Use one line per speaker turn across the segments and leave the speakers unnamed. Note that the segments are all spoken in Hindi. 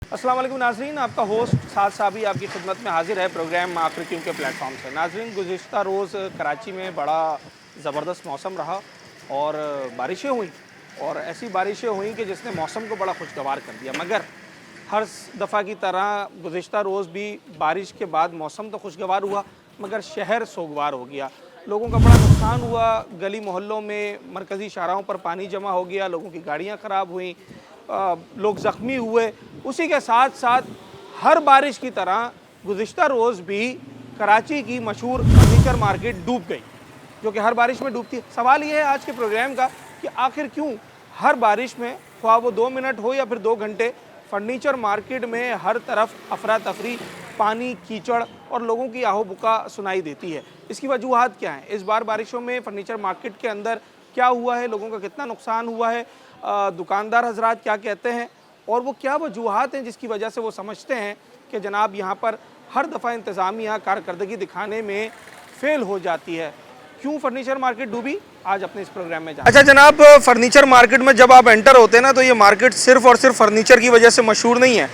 अस्सलाम वालेकुम नाज़रीन, आपका होस्ट साद साबी आपकी खिदमत में हाजिर है प्रोग्राम आकृतियों के प्लेटफॉर्म से। नाज़रीन, गुज़िश्ता रोज़ कराची में बड़ा ज़बरदस्त मौसम रहा और बारिशें हुई और ऐसी बारिशें हुई कि जिसने मौसम को बड़ा खुशगवार कर दिया। मगर हर दफ़ा की तरह गुज़िश्ता रोज़ भी बारिश के बाद मौसम तो खुशगवार हुआ मगर शहर सोगवार हो गया। लोगों का बड़ा नुकसान हुआ, गली मोहल्लों में मरकज़ी शाहराहों पर पानी जमा हो गया, लोगों की गाड़ियाँ ख़राब हुई, लोग ज़ख्मी हुए। उसी के साथ साथ हर बारिश की तरह गुज़िश्ता रोज़ भी कराची की मशहूर फर्नीचर मार्केट डूब गई, जो कि हर बारिश में डूबती है। सवाल ये है आज के प्रोग्राम का कि आखिर क्यों हर बारिश में, ख्वाह वो 2 मिनट हो या फिर 2 घंटे, फर्नीचर मार्केट में हर तरफ अफरा तफरी, पानी, कीचड़ और लोगों की आहो बुका सुनाई देती है। इसकी वजूहात क्या हैं? इस बार बारिशों में फर्नीचर मार्केट के अंदर क्या हुआ है, लोगों का कितना नुकसान हुआ है, दुकानदार हजरात क्या कहते हैं और वो क्या वजूहात हैं जिसकी वजह से वो समझते हैं कि जनाब यहाँ पर हर दफ़ा इंतज़ामिया कारकर्दगी दिखाने में फ़ेल हो जाती है। क्यों फर्नीचर मार्केट डूबी, आज अपने इस प्रोग्राम में जाना। अच्छा जनाब, फर्नीचर मार्केट में जब आप एंटर होते हैं ना, तो ये मार्केट सिर्फ़ और सिर्फ फर्नीचर की वजह से मशहूर नहीं है।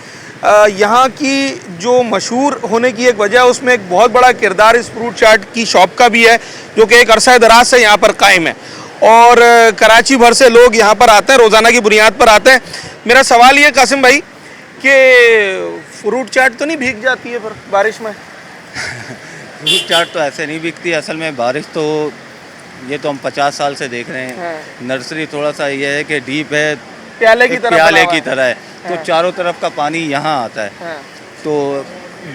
यहाँ की जो मशहूर होने की एक वजह है, उसमें एक बहुत बड़ा किरदार इस फ्रूट चाट की शॉप का भी है, जो कि एक अरसा दराज से यहाँ पर कायम है और कराची भर से लोग यहाँ पर आते हैं, रोज़ाना की बुनियाद पर आते हैं। मेरा सवाल ये कासिम भाई कि फ्रूट चाट तो नहीं भीग जाती है फिर बारिश में?
फ्रूट चाट तो ऐसे नहीं बिकती असल में। बारिश तो ये तो हम 50 साल से देख रहे हैं। नर्सरी थोड़ा सा ये है कि डीप है,
प्याले की तरह
प्याले की तरह है, तो चारों तरफ का पानी यहाँ आता है। तो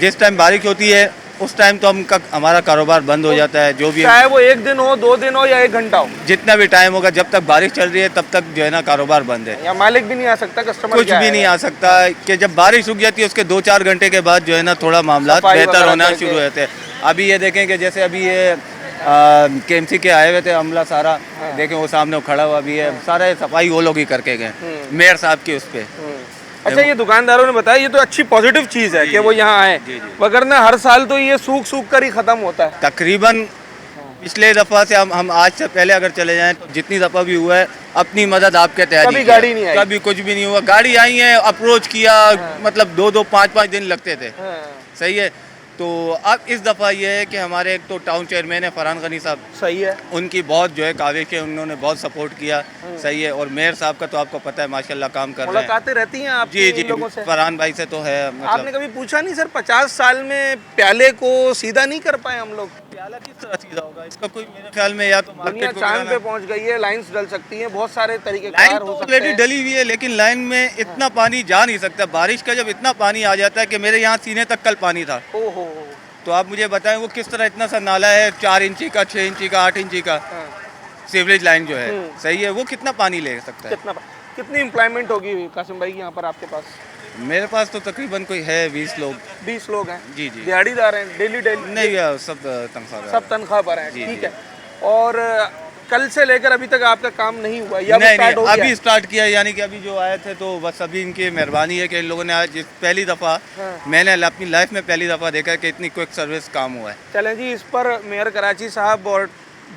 जिस टाइम बारिश होती है उस टाइम तो हमारा कारोबार बंद हो जाता है। जो भी,
चाहे वो 1 दिन हो, 2 दिन हो या 1 घंटा हो,
जितना भी टाइम होगा, जब तक बारिश चल रही है तब तक जो है ना कारोबार बंद है।
या मालिक भी नहीं आ सकता, कस्टमर
कुछ भी नहीं आ सकता कि जब बारिश रुक जाती है उसके 2-4 घंटे के बाद जो है ना थोड़ा मामला बेहतर होना शुरू होते हैं। अभी ये देखें कि जैसे अभी ये केएमसी के आए हुए थे अमला सारा, देखें वो सामने खड़ा हुआ भी है, सारा सफाई वो लोग ही करके गए मेयर साहब की उस पर।
अच्छा, ये दुकानदारों ने बताया, ये तो अच्छी पॉजिटिव चीज़ है कि वो यहाँ आए, वगरना हर साल तो ये सूख सूख कर ही ख़त्म होता है।
तकरीबन पिछले दफ़ा से हम आज से पहले अगर चले जाएं तो जितनी दफ़ा भी हुआ है अपनी मदद आपके तैयारी
कभी गाड़ी नहीं आई,
कभी कुछ भी नहीं हुआ। गाड़ी आई है, अप्रोच किया, मतलब 2-2, 5-5 दिन लगते थे। सही है। तो अब इस दफ़ा ये है कि हमारे एक तो टाउन चेयरमैन है फरहान गनी साहब, सही है, उनकी बहुत जो है काविश है, उन्होंने बहुत सपोर्ट किया। सही है। और मेयर साहब का तो आपको पता है माशाल्लाह काम कर रहे हैं,
मुलाकातें रहती हैं आपकी
जी
लोगों से?
फरहान भाई से तो है।
आपने कभी पूछा नहीं सर, 50 साल में प्याले को सीधा नहीं कर पाए हम लोग?
प्याला किस तरह सीधा होगा इसका, कोई मेरे ख्याल में या तो
दुनिया चांद पे पहुंच गई है, लाइंस डल सकती हैं, बहुत सारे तरीके
लाइन
कार
तो
हो सकते
ऑलरेडी
हैं।
डली हुई है, लेकिन लाइन में इतना पानी जा नहीं सकता। बारिश का जब इतना पानी आ जाता है कि मेरे यहाँ सीने तक कल पानी था।
ओहो,
तो आप मुझे बताएं वो किस तरह, इतना सा नाला है 4 इंची का, 6 इंची का, 8 इंची का सीवरेज लाइन जो है, सही है, वो कितना पानी ले सकता है?
कितनी एम्प्लॉयमेंट होगी कासिम भाई यहाँ पर आपके पास?
मेरे पास तो तकरीबन कोई है 20 लोग।
20 लोग हैं?
जी जी।
दिहाड़ीदार हैं? डेली
नहीं, सब तनख्वाह,
सब तनख्वाह पर हैं? ठीक है। और कल से लेकर अभी तक आपका काम नहीं हुआ या
नहीं,
स्टार्ट हो गया?
अभी स्टार्ट किया, यानी कि अभी जो आए थे तो बस अभी इनकी मेहरबानी है कि इन लोगों ने आज पहली दफ़ा, मैंने अपनी लाइफ में पहली दफ़ा देखा है कि इतनी क्विक सर्विस काम हुआ है।
चलें जी, इस पर मेयर कराची साहब और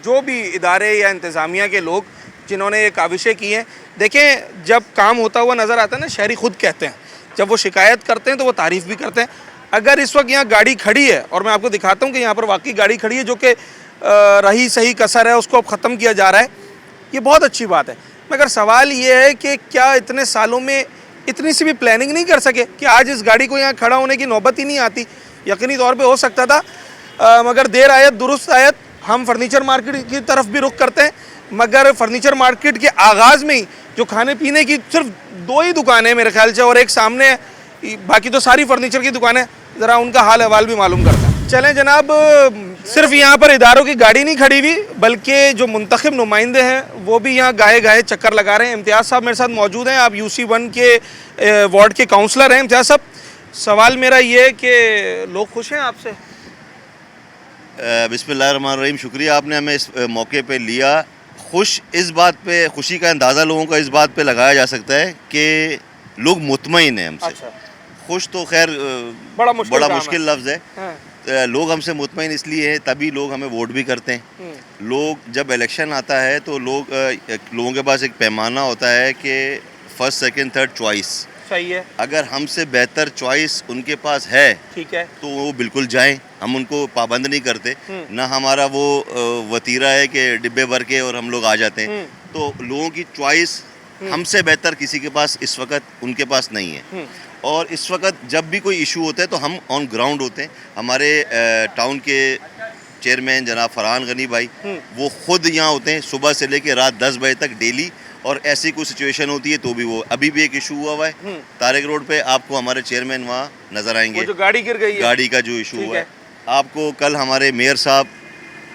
जो भी इदारे या इंतज़ामिया के लोग जिन्होंने ये काविशें की हैं, देखें जब काम होता हुआ नज़र आता है ना, शहरी खुद कहते हैं, जब वो शिकायत करते हैं तो वो तारीफ़ भी करते हैं। अगर इस वक्त यहाँ गाड़ी खड़ी है और मैं आपको दिखाता हूँ कि यहाँ पर वाकई गाड़ी खड़ी है, जो कि रही सही कसर है उसको अब ख़त्म किया जा रहा है, ये बहुत अच्छी बात है। मगर सवाल ये है कि क्या इतने सालों में इतनी सी भी प्लानिंग नहीं कर सके कि आज इस गाड़ी को यहाँ खड़ा होने की नौबत ही नहीं आती? यकीनी तौर पे हो सकता था, मगर देर आयत दुरुस्त आयत। हम फर्नीचर मार्केट की तरफ भी रुख करते हैं, मगर फर्नीचर मार्केट के आगाज़ में ही जो खाने पीने की सिर्फ 2 ही दुकानें मेरे ख्याल से और एक सामने है, बाकी तो सारी फर्नीचर की दुकानें, ज़रा उनका हाल अहवाल भी मालूम करते हैं। चलें जनाब, सिर्फ यहाँ पर इदारों की गाड़ी नहीं खड़ी हुई, बल्कि जो मुंतखब नुमाइंदे हैं वो भी यहाँ गाए गाए चक्कर लगा रहे हैं। इम्तियाज़ साहब मेरे साथ मौजूद हैं, आप UC1 के वार्ड के काउंसलर हैं। इम्तियाज़ साहब, सवाल मेरा ये है कि लोग खुश हैं आपसे?
बिस्मिल्लाहिर्रहमानिर्रहीम, शुक्रिया आपने हमें इस मौके पे लिया। खुश इस बात पे, खुशी का अंदाज़ा लोगों का इस बात पे लगाया जा सकता है कि लोग मुतमईन हैं हमसे।
अच्छा।
खुश तो खैर
बड़ा
मुश्किल लफ्ज़ है। लोग हमसे मुतमईन इसलिए हैं, तभी लोग हमें वोट भी करते हैं। लोग जब इलेक्शन आता है तो लोगों के पास एक पैमाना होता है कि फर्स्ट, सेकंड, थर्ड चॉइस।
सही है।
अगर हमसे बेहतर चॉइस उनके पास है
ठीक है।
तो वो बिल्कुल जाएं, हम उनको पाबंद नहीं करते। ना हमारा वो वतीरा है कि डिब्बे भर के और हम लोग आ जाते हैं। तो लोगों की चॉइस हमसे बेहतर किसी के पास इस वक्त उनके पास नहीं है। और इस वक्त जब भी कोई इशू होता है तो हम ऑन ग्राउंड होते हैं। हमारे टाउन के चेयरमैन जनाब फरहान गनी भाई वो खुद यहाँ होते हैं सुबह से लेकर रात 10 बजे तक डेली। और ऐसी कोई सिचुएशन होती है तो भी वो, अभी भी एक इशू हुआ है तारिक रोड पे, आपको हमारे चेयरमैन वहाँ नजर आएंगे।
वो जो गाड़ी गिर गई है,
गाड़ी का जो इशू हुआ है, आपको कल हमारे मेयर साहब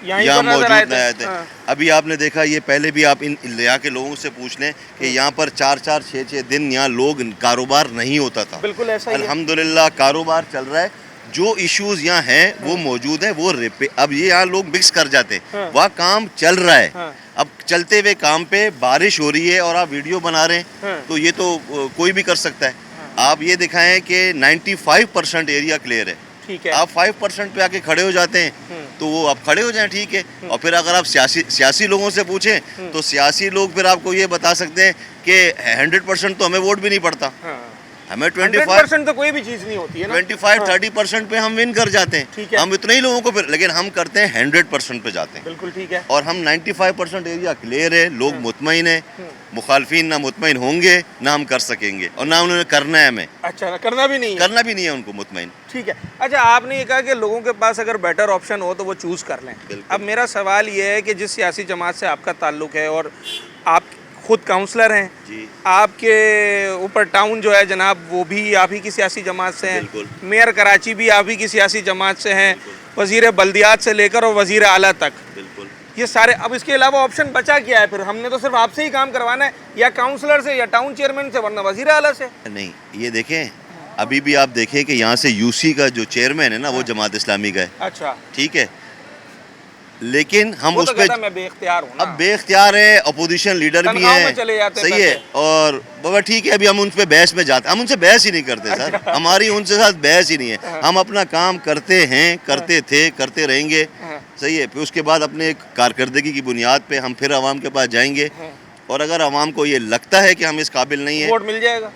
यहाँ
पर नजर
मौजूद
आए
थे। अभी आपने देखा, ये पहले भी आप इन यहाँ के लोगों से पूछ लें कि यहाँ पर 4-4, 6-6 दिन यहाँ लोग कारोबार नहीं होता था।
बिल्कुल ऐसा ही है।
अल्हम्दुलिल्लाह कारोबार चल रहा है। जो इश्यूज यहाँ हैं वो मौजूद हैं, वो अब ये यहाँ लोग मिक्स कर जाते हैं। वहाँ काम चल रहा है। अब चलते हुए काम पे बारिश हो रही है और आप वीडियो बना रहे हैं तो ये तो कोई भी कर सकता है। आप ये दिखाएं कि 95% एरिया क्लियर है।
ठीक है।
आप 5% पे आके खड़े हो जाते हैं तो वो आप खड़े हो जाएं, ठीक है। और फिर अगर आप सियासी लोगों से पूछें तो सियासी लोग फिर आपको ये बता सकते हैं कि 100% तो हमें वोट भी नहीं पड़ता। हमें
100% तो कोई भी चीज नहीं होती है ना।
25-30% पे हम विन कर जाते
ठीक
हैं।
है।
हम इतने ही लोगों को फिर, लेकिन हम करते हैं 100% पे जाते हैं।
बिल्कुल ठीक है।
और हम 95% एरिया क्लियर है, लोग मुतमईन है। मुखालफिन ना मुतमईन होंगे ना हम कर सकेंगे और ना उन्होंने करना है हमें।
अच्छा, ना करना भी नहीं है।
करना भी नहीं है उनको मुतमईन।
ठीक है। अच्छा, आपने ये कहा कि लोगों के पास अगर बेटर ऑप्शन हो तो वो चूज़ कर लें। अब मेरा सवाल ये है कि जिस सियासी जमात से आपका ताल्लुक है और आप खुद काउंसलर हैं
जी,
आपके ऊपर टाउन जो है जनाब वो भी आप ही की सियासी जमात से हैं,
बिल्कुल।
मेयर कराची भी आप ही की सियासी जमात से हैं, वज़ीर बल्दियात से लेकर और वज़ीर आला तक,
बिल्कुल।
ये सारे। अब इसके अलावा ऑप्शन बचा क्या है फिर? हमने तो सिर्फ आपसे ही काम करवाना है, या काउंसलर से या टाउन चेयरमैन से, वरना वज़ीर आला से।
नहीं, ये देखें, अभी भी आप देखें कि यहाँ से यूसी का जो चेयरमैन है ना वो जमात इस्लामी का है।
अच्छा,
ठीक है, लेकिन हम
वो
उस
तो
पे
कहता मैं बेख्तियार हूँ ना।
अब बेख्तियार है, अपोजिशन लीडर भी
तनख्वाह में
हैं,
चले जाते हैं
सही है।
पैसे।
और बाबा ठीक है, अभी हम उन पे बहस में जाते, हम उनसे बहस ही नहीं करते सर। हमारी उनसे साथ बहस ही नहीं है। हम अपना काम करते हैं, करते थे, करते रहेंगे, सही है। फिर उसके बाद अपने कारकर्दगी की बुनियाद पे हम फिर आवाम के पास जाएंगे और अगर आवाम को ये लगता है कि हम इस काबिल नहीं है,
वोट मिल जाएगा,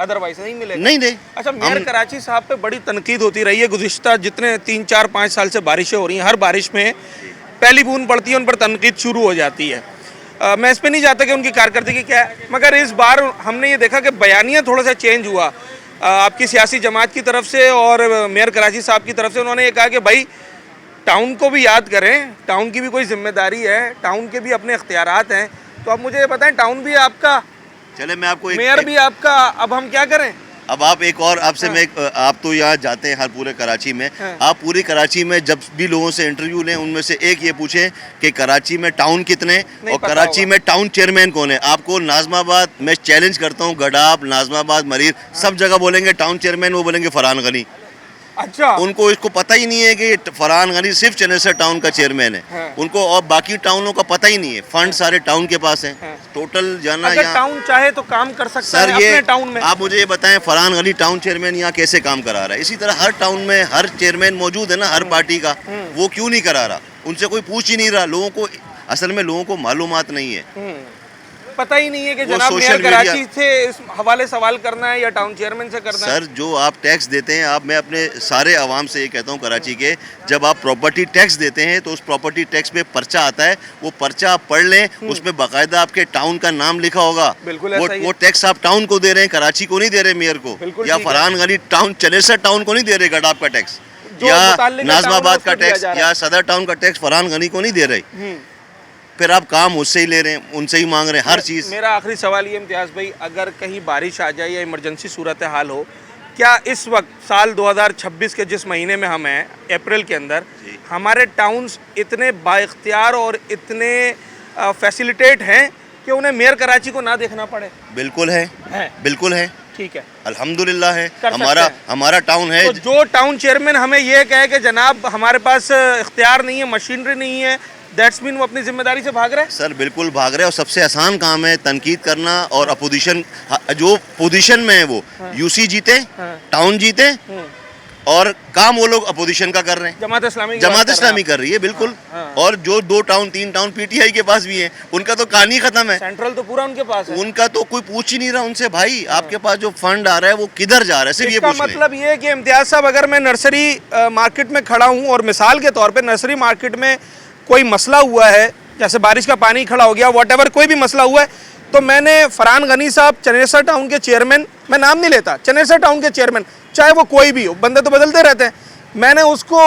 अदरवाइज नहीं मिलेगा।
नहीं।
अच्छा, मेयर कराची साहब पे बड़ी तनकीद होती रही है गुज़िश्ता जितने 3-4-5 साल से बारिशें हो रही हैं। हर बारिश में पहली बूंद पड़ती है उन पर तनकीद शुरू हो जाती है। मैं इस पे नहीं चाहता कि उनकी कारकर्दगी क्या है, मगर इस बार हमने ये देखा कि बयानिया थोड़ा सा चेंज हुआ आपकी सियासी जमात की तरफ से और मेयर कराची साहब की तरफ से। उन्होंने ये कहा कि भाई टाउन को भी याद करें, टाउन की भी कोई जिम्मेदारी है, टाउन के भी अपने इख्तियारात हैं। तो अब मुझे ये बताएं, टाउन भी आपका,
चले मैं आपको
मेयर भी आपका, अब हम क्या करें?
अब आप एक और आपसे मैं आप तो यहाँ जाते हैं हर पूरे कराची में, आप पूरी कराची में जब भी लोगों से इंटरव्यू लें उनमें से एक ये पूछें कि कराची में टाउन कितने और कराची में टाउन चेयरमैन कौन है। आपको नाजमाबाद, मैं चैलेंज करता हूँ, गडाप, नाजमाबाद, मरीर, सब जगह बोलेंगे टाउन चेयरमैन, वो बोलेंगे फरहान गनी।
अच्छा,
उनको इसको पता ही नहीं है कि फरहान गनी सिर्फ चनेसर टाउन का चेयरमैन है। उनको और बाकी टाउनों का पता ही नहीं है। फंड सारे टाउन के पास हैं। टोटल जाना
अगर
यहाँ
टाउन चाहे तो काम कर सकता
सर,
है
ये
अपने टाउन में।
आप मुझे ये बताएं, फरहान गनी टाउन चेयरमैन यहाँ कैसे काम करा रहा है? इसी तरह हर टाउन में हर चेयरमैन मौजूद है ना, हर पार्टी का, वो क्यों नहीं करा रहा? उनसे कोई पूछ ही नहीं रहा। लोगों को असल में लोगों को मालूमात नहीं है,
पता ही नहीं है कि
वो
जनाब
सोशल
मेयर कराची
मीडिया-
से इस हवाले सवाल करना है या टाउन चेयरमैन से करना है।
सर जो आप टैक्स देते हैं, आप, मैं अपने सारे आवाम से ये कहता हूँ कराची के, जब आप प्रॉपर्टी टैक्स देते हैं तो उस प्रॉपर्टी टैक्स पे पर्चा आता है, वो पर्चा आप पढ़ लें, उसमें बाकायदा आपके टाउन का नाम लिखा होगा।
बिल्कुल ऐसा ही है।
वो टैक्स आप टाउन को दे रहे हैं, कराची को नहीं दे रहे, मेयर को,
बिल्कुल
या
ठीक है।
फरहान गनी टाउन चनेसर टाउन को नहीं दे रहे गडाप का टैक्स,
जो
या
मुताल्लिका टाउन
नाजमाबाद
है
का
उसको दिया
टैक्स
जा रहा
या सदर टाउन का टैक्स फरहान गनी को नहीं दे रहे। फिर आप काम उससे ही ले रहे हैं, उनसे ही मांग रहे हैं हर चीज़।
मेरा आखिरी सवाल ये इम्तियाज़ भाई, अगर कहीं बारिश आ जाए या इमरजेंसी सूरत हाल हो, क्या इस वक्त साल 2026 के जिस महीने में हम हैं, अप्रैल के अंदर, हमारे टाउन्स इतने बाइख्तियार और इतने फैसिलिटेट हैं कि उन्हें मेयर कराची को ना देखना पड़े?
बिल्कुल है, बिल्कुल है,
ठीक है,
अल्हम्दुलिल्लाह है।
कर
हमारा टाउन है।
तो जो टाउन चेयरमैन हमें ये कहे कि जनाब हमारे पास इख्तियार नहीं है, मशीनरी नहीं है, दैट्स मीन वो अपनी जिम्मेदारी से भाग रहे हैं।
सर बिल्कुल भाग रहे हैं, और सबसे आसान काम है तनकीद करना। और अपोजिशन जो पोजीशन में है वो यूसी जीते, टाउन जीते, और काम वो लोग अपोजिशन का कर रहे हैं,
जमात इस्लामी
जमात इस्लामी कर रही है बिल्कुल। और जो 2 टाउन 3 टाउन पीटीआई के पास भी है, उनका तो कहानी खत्म है।
सेंट्रल तो पूरा उनके पास है।
उनका तो कोई पूछ ही नहीं रहा उनसे, भाई आपके पास जो फंड आ रहा है वो किधर जा रहा है, सिर्फ ये पूछ रहे हैं।
मतलब ये है कि इम्तियाज साहब, अगर मैं नर्सरी मार्केट में खड़ा हूँ और मिसाल के तौर पे नर्सरी मार्केट में कोई मसला हुआ है, जैसे बारिश का पानी खड़ा हो गया, व्हाटएवर कोई भी मसला हुआ है, तो मैंने फरहान गनी साहब चनेसर टाउन के चेयरमैन, मैं नाम नहीं लेता, चनेसर टाउन के चेयरमैन, चाहे वो कोई भी हो, बंदे तो बदलते रहते हैं, मैंने उसको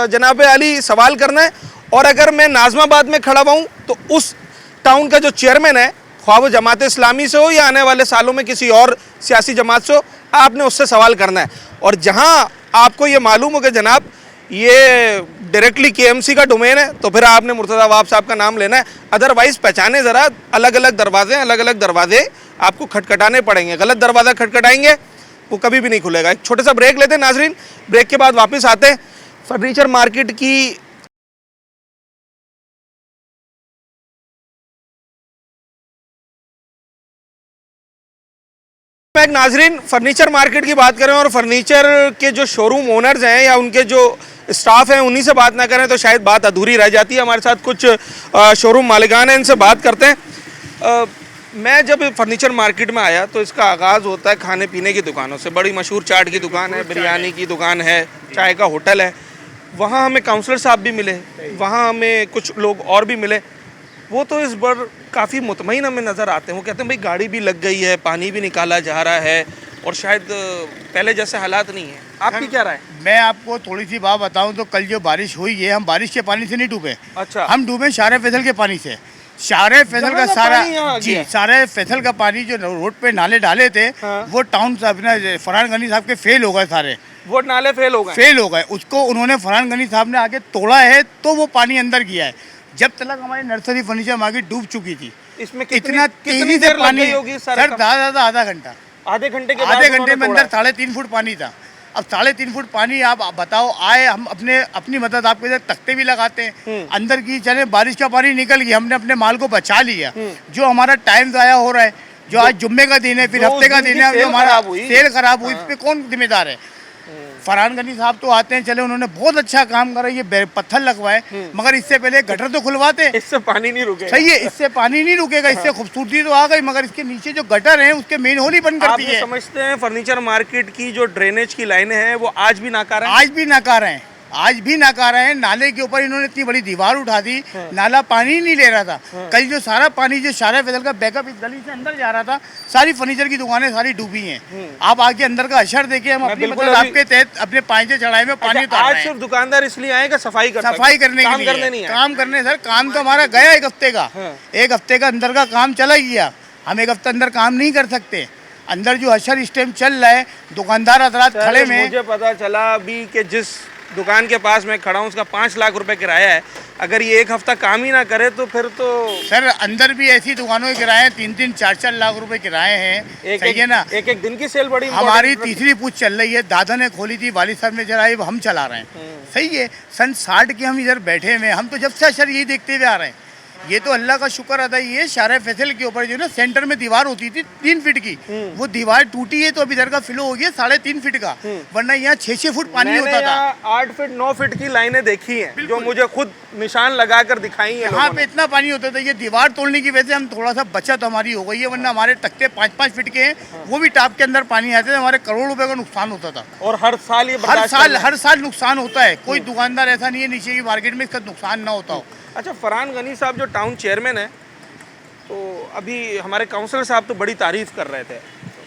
जनाब अली सवाल करना है। और अगर मैं नाजमाबाद में खड़ा हुआ हूँ तो उस टाउन का जो चेयरमैन है, ख्वाह वो जमात इस्लामी से हो या आने वाले सालों में किसी और सियासी जमात से हो, आपने उससे सवाल करना है। और जहाँ आपको ये मालूम हो कि जनाब ये डायरेक्टली केएमसी का डोमेन है, तो फिर आपने मुर्तज़ा वाब साहब का नाम लेना है। अदरवाइज़ पहचाने ज़रा, अलग अलग दरवाजे आपको खटखटाने पड़ेंगे। गलत दरवाज़ा खटखटाएंगे वो कभी भी नहीं खुलेगा। एक छोटा सा ब्रेक लेते हैं नाजरीन, ब्रेक के बाद वापस आते हैं। फर्नीचर मार्केट की नाजरीन फर्नीचर मार्केट की बात करें और फर्नीचर के जो शोरूम ओनर्स हैं या उनके जो स्टाफ हैं उन्हीं से बात ना करें तो शायद बात अधूरी रह जाती है। हमारे साथ कुछ शोरूम मालिकान हैं, इनसे बात करते हैं। मैं जब फर्नीचर मार्केट में आया तो इसका आगाज़ होता है खाने पीने की दुकानों से। बड़ी मशहूर चाट की दुकान है, बिरयानी की दुकान है, चाय का होटल है। वहाँ हमें काउंसलर साहब भी मिले, वहाँ हमें कुछ लोग और भी मिले। वो तो इस बार काफ़ी मुतमईन हमें नज़र आते हैं। वो कहते हैं भाई गाड़ी भी लग गई है, पानी भी निकाला जा रहा है और शायद पहले जैसे हालात नहीं है। आपकी क्या राय?
मैं आपको थोड़ी सी बात बताऊं तो कल जो बारिश हुई है, हम बारिश के पानी से नहीं डूबे।
अच्छा।
हम डूबे शारे फैसल के पानी से। शारे फैसल का सारा जी, सारे फैसल का पानी जो रोड पे नाले डाले थे, वो टाउन अपना फरहान गनी साहब के फेल हो गए, सारे
वो नाले फेल हो गए।
उसको उन्होंने फरहान गनी साहब ने आगे तोड़ा है तो वो पानी अंदर गया है। जब तक हमारी नर्सरी फर्नीचर मार्केट डूब चुकी थी,
इसमें
इतना तेजी से पानी होगी सर, ज़्यादा आधा घंटा,
आधे घंटे
में अंदर 3.5 फुट पानी था। अब 3.5 फुट पानी आप बताओ आए, हम अपनी मदद आपके इधर तख्ते भी लगाते हैं अंदर की, चले बारिश का पानी निकल गया, हमने अपने माल को बचा लिया। जो हमारा टाइम ज़ाया हो रहा है, जो आज जुम्मे का दिन है, फिर हफ्ते का दिन है, जो हमारा सेल खराब हुई, इस पे कौन जिम्मेदार है? फरहान गनी साहब तो आते हैं, चले उन्होंने बहुत अच्छा काम करा, ये पत्थर लगवाए, मगर इससे पहले गटर तो खुलवाते,
इससे पानी नहीं रुकेगा।
सही है, इससे पानी नहीं रुकेगा, इससे खूबसूरती तो आ गई, मगर इसके नीचे जो गटर है उसके मेन होल ही बंद करती है।
समझते हैं फर्नीचर मार्केट की जो ड्रेनेज की लाइनें हैं वो आज भी नाकार हैं?
आज भी नाकार हैं। नाले के ऊपर इन्होंने इतनी बड़ी दीवार उठा दी, नाला पानी ही नहीं ले रहा था। कल जो सारा पानी जो शारा फैसल का बैकअप इस गली से अंदर जा रहा था, सारी फर्नीचर की दुकानें सारी डूबी हैं। आप आके अंदर का अशर देखिए, हम अपनी मतलब आपके तहत अपने पांचे चढ़ाए में पानी उतार रहे हैं।
आज सिर्फ दुकानदार इसलिए आए कि सफाई करने के लिए,
काम करने सर, काम तो हमारा गया एक हफ्ते का, एक हफ्ते का अंदर का काम चला गया। हम एक हफ्ते अंदर काम नहीं कर सकते। अंदर जो अशर इस टाइम चल रहा है, दुकानदार हजरात खड़े में,
मुझे पता चला अभी कि जिस दुकान के पास मैं खड़ा हूँ उसका 5 लाख रुपए किराया है। अगर ये एक हफ्ता काम ही ना करे तो फिर तो
सर अंदर भी ऐसी दुकानों के किराए 3-3, 4-4 लाख रुपए किराए हैं। सही है ना?
एक दिन की सेल बड़ी
हमारी तीसरी पूछ चल रही है, दादा ने खोली थी, वालिद साहब ने चलाई, हम चला रहे हैं। सही है, सन 60 के हम इधर बैठे हुए, हम तो जब से अशर यही देखते हुए आ रहे हैं। ये तो अल्लाह का शुक्र अदा ये शारा फैसल के ऊपर जो ना सेंटर में दीवार होती थी 3 फीट की, वो दीवार टूटी है तो अभी इधर का फ्लो हो गया 3.5 फीट का, वरना यहाँ 6-6 फुट पानी होता था।
8 फीट 9 फीट की लाइनें देखी हैं जो मुझे खुद निशान लगाकर दिखाई है।
यहाँ पे इतना पानी होता था, ये दीवार तोड़ने की वजह से हम थोड़ा सा बचत हमारी हो गई है, वरना हमारे तख्ते 5-5 फीट के हैं, वो भी टाप के अंदर पानी आते थे, हमारे करोड़ रुपए का नुकसान होता था।
और हर साल ये
हर साल नुकसान होता है। कोई दुकानदार ऐसा नहीं है नीचे की मार्केट में इसका नुकसान ना होता हो।
अच्छा, फरहान गनी साहब जो टाउन चेयरमैन है, तो अभी हमारे काउंसलर साहब तो बड़ी तारीफ़ कर रहे थे,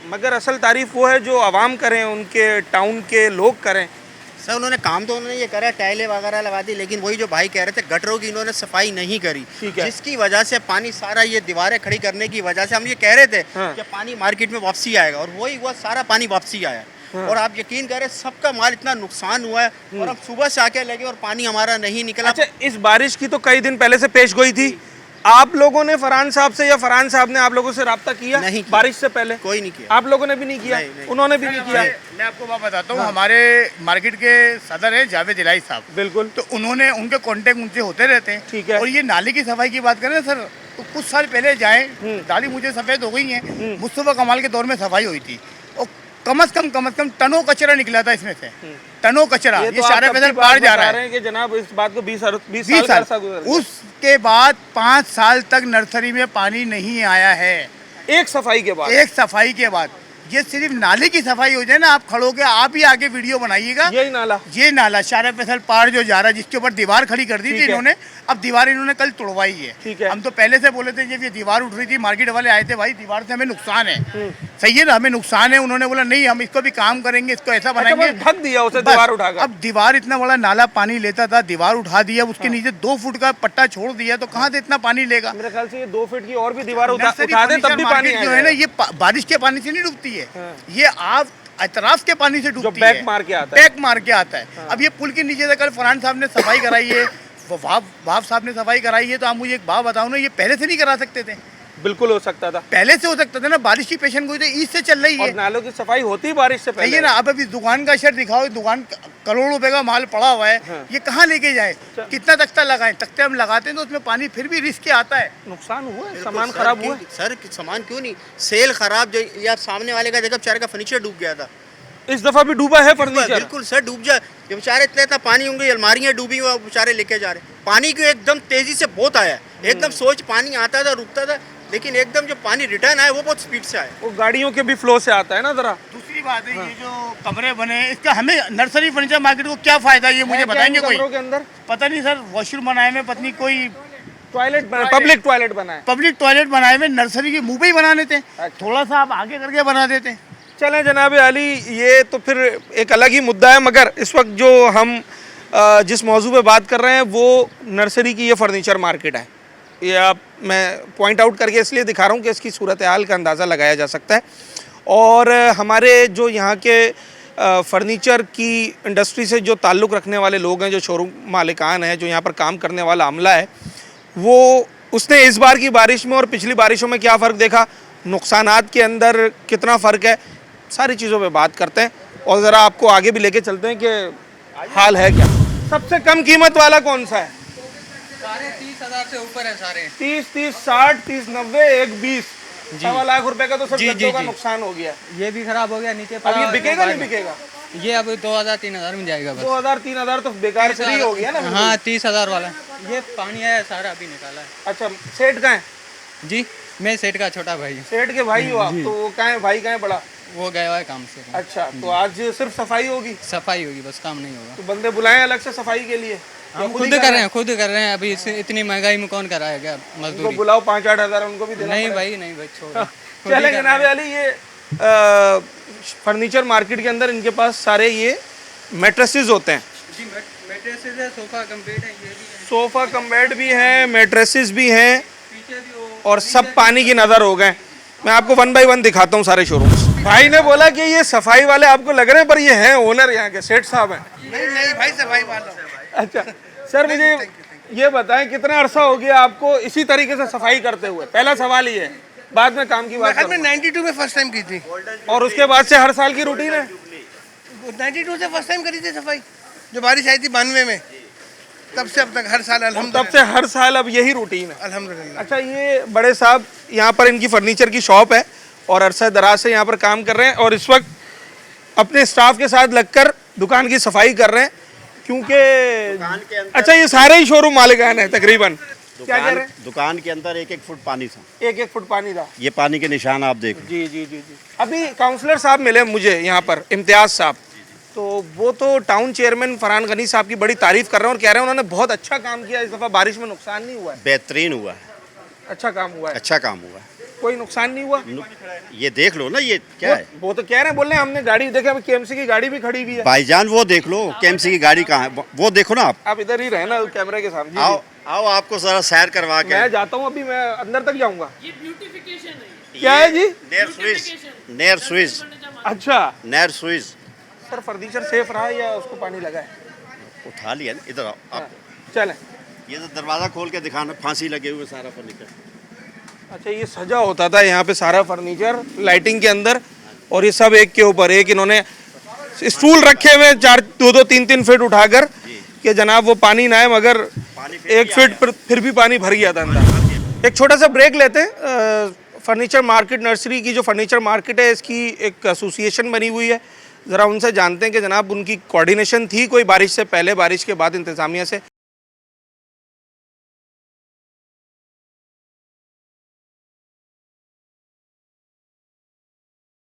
मगर असल तारीफ़ वो है जो आवाम करें, उनके टाउन के लोग करें।
सर उन्होंने काम तो उन्होंने ये करा, टाइलें वगैरह लगा दी, लेकिन वही जो भाई कह रहे थे गटरों की इन्होंने सफाई नहीं करी, जिसकी वजह से पानी सारा ये दीवारें खड़ी करने की वजह से हम ये कह रहे थे कि पानी मार्केट में वापसी आएगा, और वही हुआ, सारा पानी वापसी आया। और आप यकीन करें सबका माल इतना नुकसान हुआ है, और हम सुबह से आके लगे और पानी हमारा नहीं निकला।
अच्छा, इस बारिश की तो कई दिन पहले से पेश गोई थी, आप लोगों ने फरहान साहब से या फरहान साहब ने आप लोगों से राब्ता किया?
नहीं,
बारिश से पहले
कोई नहीं किया।
आप लोगों ने भी नहीं किया?
नहीं।
उन्होंने भी नहीं किया।
मैं आपको बात बताता हूँ, हमारे मार्केट के सदर है जावेद इलाही साहब,
बिल्कुल,
तो उन्होंने उनके कांटेक्ट उनसे होते रहते हैं।
ठीक है।
और ये नाले की सफाई की बात करें सर, तो कुछ साल पहले जाए, दाढ़ी मुझे सफ़ेद हो गई है, मुस्तफ़ा कमाल के दौर में सफाई हुई थी, और कम से कम टनों कचरा निकला था इसमें से, टनों कचरा। ये
तो आप
सारे
तब
पैदल
की
पार
बात
जा
बता
रहा
रहे
है।
हैं कि जनाब इस बात को 20 साल
20
का अरसा गुजर गया।
उसके बाद 5 साल तक नर्सरी में पानी नहीं आया है,
एक सफाई के बाद।
एक सफाई के बाद। ये सिर्फ नाले की सफाई हो जाए ना, आप खड़ो के आप ही आगे वीडियो बनाइएगा।
यही नाला,
ये नाला शारा फैसल पार जो जा रहा है, जिसके ऊपर दीवार खड़ी कर दी थी इन्होंने, अब दीवार इन्होंने कल तोड़वाई है।
ठीक है।
हम तो पहले से बोले थे जब ये दीवार उठ रही थी, मार्केट वाले आए थे, भाई दीवार से हमें नुकसान है, सही है ना, हमें नुकसान है। उन्होंने बोला नहीं हम इसको भी काम करेंगे, इसको ऐसा बनाएंगे।
बस ढक दिया उसे
बस।
दीवार उठाकर।
अब दीवार इतना बड़ा नाला पानी लेता था, दीवार उठा दिया, उसके नीचे 2 फुट का पट्टा छोड़ दिया, तो कहाँ से इतना पानी लेगा।
मेरे ख्याल से ये 2 फीट की और भी दीवार
नर्सरी
उठा दे तब
फर्नीचर
भी पानी
मार्केट जो है ना,
आएगा।
ये बारिश के पानी से नहीं डूबती है, ये आप अतराफ के पानी से डूबती है,
बैक मार के आता है।
बैक मार के आता है। अब ये पुल के नीचे से कल फरहान साहब ने सफाई कराई है, वाफ साहब ने सफाई कराई है, तो आप मुझे एक बात बताओ ना, ये पहले से नहीं करा सकते थे?
बिल्कुल हो सकता था,
पहले से हो सकता था ना, बारिश की पेशन गोई तो ईद से चल रही
और
है,
नालों की सफाई होती बारिश से
सही है
पहले।
ना। अब अभी दुकान का शर्ट दिखाओ, दुकान करोड़ों रुपए का माल पड़ा हुआ है, ये कहाँ लेके जाए, कितना तख्ता लगाए, तख्ते हम लगाते हैं तो उसमें पानी फिर भी रिस्क के आता है।
नुकसान हुआ है,
बिल्कुल
सामान
सर,
खराब हुआ
क्यों- सर सामान क्यों नहीं, सेल खराब। जो यार सामने वाले का देखा बेचारे का फर्नीचर डूब गया था।
है। इस दफा भी डूबा है फर्नीचर।
बिल्कुल सर डूब जाए, ये बेचारे इतना पानी होंगे, अलमारियां डूबी हुई, बेचारे लेके जा रहे। पानी को एकदम तेजी से बहुत आया, एकदम सोच पानी आता था रुकता था, लेकिन एकदम जो पानी रिटर्न आया वो बहुत स्पीड से आया।
वो गाड़ियों के भी फ्लो से आता है ना जरा।
दूसरी बात है ये जो कमरे बने, इसका हमें नर्सरी फर्नीचर मार्केट को क्या फायदा है, ये मुझे बताएंगे कोई?
कमरों के अंदर
पता नहीं सर, वॉशरूम बनाए में पत्नी कोई
टॉयलेट बना, पब्लिक टॉयलेट बना है।
पब्लिक टॉयलेट बनाए हुए नर्सरी के मुंह पे ही बना देते, थोड़ा सा आप आगे करके बना देते।
चलें जनाब आली, ये तो फिर एक अलग ही मुद्दा है, मगर इस वक्त जो हम जिस मौजू पे बात कर रहे हैं वो नर्सरी की ये फर्नीचर मार्केट है। ये आप मैं पॉइंट आउट करके इसलिए दिखा रहा हूँ कि इसकी सूरत हाल का अंदाज़ा लगाया जा सकता है। और हमारे जो यहाँ के फर्नीचर की इंडस्ट्री से जो ताल्लुक़ रखने वाले लोग हैं, जो शोरूम मालिकान हैं, जो यहाँ पर काम करने वाला अमला है, वो उसने इस बार की बारिश में और पिछली बारिशों में क्या फ़र्क देखा, नुकसानात के अंदर कितना फ़र्क है, सारी चीज़ों पे बात करते हैं और ज़रा आपको आगे भी लेके चलते हैं कि हाल है क्या। सबसे कम कीमत वाला कौन सा है?
सारे 30,000 से ऊपर है सारे।
30, 60, 30, 90, 1, 20, 1.25 लाख रुपए का तो सब गद्दों का नुकसान हो गया।
ये भी खराब हो गया नीचे।
अब ये बिकेगा नहीं बिकेगा?
ये अब 2,000-3,000 में जाएगा बस।
2000, 3000 तो बेकार फ्री हो गया ना।
हाँ 30,000 वाला। ये पानी है सारा अभी निकाला है।
अच्छा, सेठ कहाँ है?
जी मैं सेठ का छोटा भाई हूँ।
सेठ के भाई हो आप, तो वो कहाँ है, भाई कहाँ है बड़ा?
वो गया हुआ है काम से।
अच्छा, तो आज सिर्फ सफाई होगी?
सफाई होगी बस, काम नहीं होगा।
तो बंदे बुलाएं अलग से सफाई के लिए?
हम खुद कर रहे हैं, खुद कर रहे हैं। अभी इतनी महंगाई में कौन कराएगा
उनको
मजदूरी?
बुलाओ, 5-8 हज़ार उनको भी देना
नहीं
पड़ेगा।
भाई छोड़।
चलें जनाब अली, ये फर्नीचर मार्केट के अंदर इनके पास सारे ये मैट्रेसेस होते हैं।
जी मैट्रेसेस है, सोफा कम बेड है, ये भी है,
सोफ़ा कम बेड भी हैं, मैट्रेसेस भी हैं,
पीछे भी वो
और सब पानी की नज़र हो गए। मैं आपको 1 बाय 1 दिखाता हूँ सारे शोरूम्स। भाई ने बोला कि ये सफाई वाले आपको लग रहे हैं, पर ये हैं ओनर यहाँ के, सेठ साहब हैं।
नहीं भाई सफाई वाला।
अच्छा सर, मुझे ये बताएं कितना अरसा हो गया आपको इसी तरीके से सफाई करते हुए? पहला सवाल ये है, बाद में काम की बात
मैं
करूंगा।
92 में फर्स्ट टाइम की थी।
और उसके बाद से हर साल की रूटीन है?
92 से फर्स्ट टाइम करी थी सफाई, जो बारिश आई थी 92 में, तब से अब तक हर साल
तब
अल्हम्दुलिल्लाह।
से हर साल अब यही रूटीन है?
अल्हम्दुलिल्लाह।
अच्छा, ये बड़े साहब यहाँ पर इनकी फर्नीचर की शॉप है और अरसा दराज से यहाँ पर काम कर रहे हैं और इस वक्त अपने स्टाफ के साथ लगकर दुकान की सफाई कर रहे हैं, क्योंकि अच्छा ये सारे ही शोरूम मालिकान हैं तकरीबन। क्या कह रहे हैं?
दुकान के अंदर 1-1 फुट पानी था।
1-1 फुट पानी था।
ये पानी के निशान आप देख लो।
जी जी जी जी। अभी काउंसलर साहब मिले मुझे यहाँ पर, इम्तियाज साहब, तो वो तो टाउन चेयरमैन फरहान गनी साहब की बड़ी तारीफ कर रहे हैं और कह रहे हैं उन्होंने बहुत अच्छा काम किया, इस दफ़ा बारिश में नुकसान नहीं हुआ है।
बेहतरीन हुआ है,
अच्छा काम हुआ है,
अच्छा काम हुआ है।
कोई नुकसान नहीं हुआ।
ये देख लो ना, ये क्या है
वो तो कह रहे हैं, बोल रहे हैं हमने गाड़ी देखे, अभी केएमसी की गाड़ी भी खड़ी हुई है।
भाईजान, वो देख लो केएमसी की गाड़ी कहाँ है, वो देखो ना
आप इधर ही रहे ना कैमरे के सामने। जी,
आओ आओ, आपको जरा सैर करवा के।
मैं जाता हूँ अभी, मैं अंदर तक जाऊंगा। ये ब्यूटिफिकेशन है। क्या है जी?
नेर स्विज।
अच्छा
नेर स्विज।
सर, फर्नीचर सेफ रहा या उसको पानी लगा है?
उठा लिया ना, इधर आओ आप।
चलें।
ये तो दरवाजा खोल के दिखाना, फांसी लगे हुए सारा फर्नीचर।
अच्छा, ये सजा होता था यहाँ पे सारा फर्नीचर लाइटिंग के अंदर, और ये सब एक के ऊपर एक इन्होंने स्टूल रखे हुए 2-2, 3-3 फीट उठाकर कि जनाब वो पानी ना आए, मगर 1 फीट फिर भी पानी भर गया था अंदर। एक छोटा सा ब्रेक लेते हैं, फर्नीचर मार्केट नर्सरी की जो फर्नीचर मार्केट है इसकी एक एसोसिएशन बनी हुई है। ज़रा उनसे जानते हैं कि जनाब उनकी कोऑर्डिनेशन थी कोई बारिश से पहले, बारिश के बाद इंतज़ामिया से?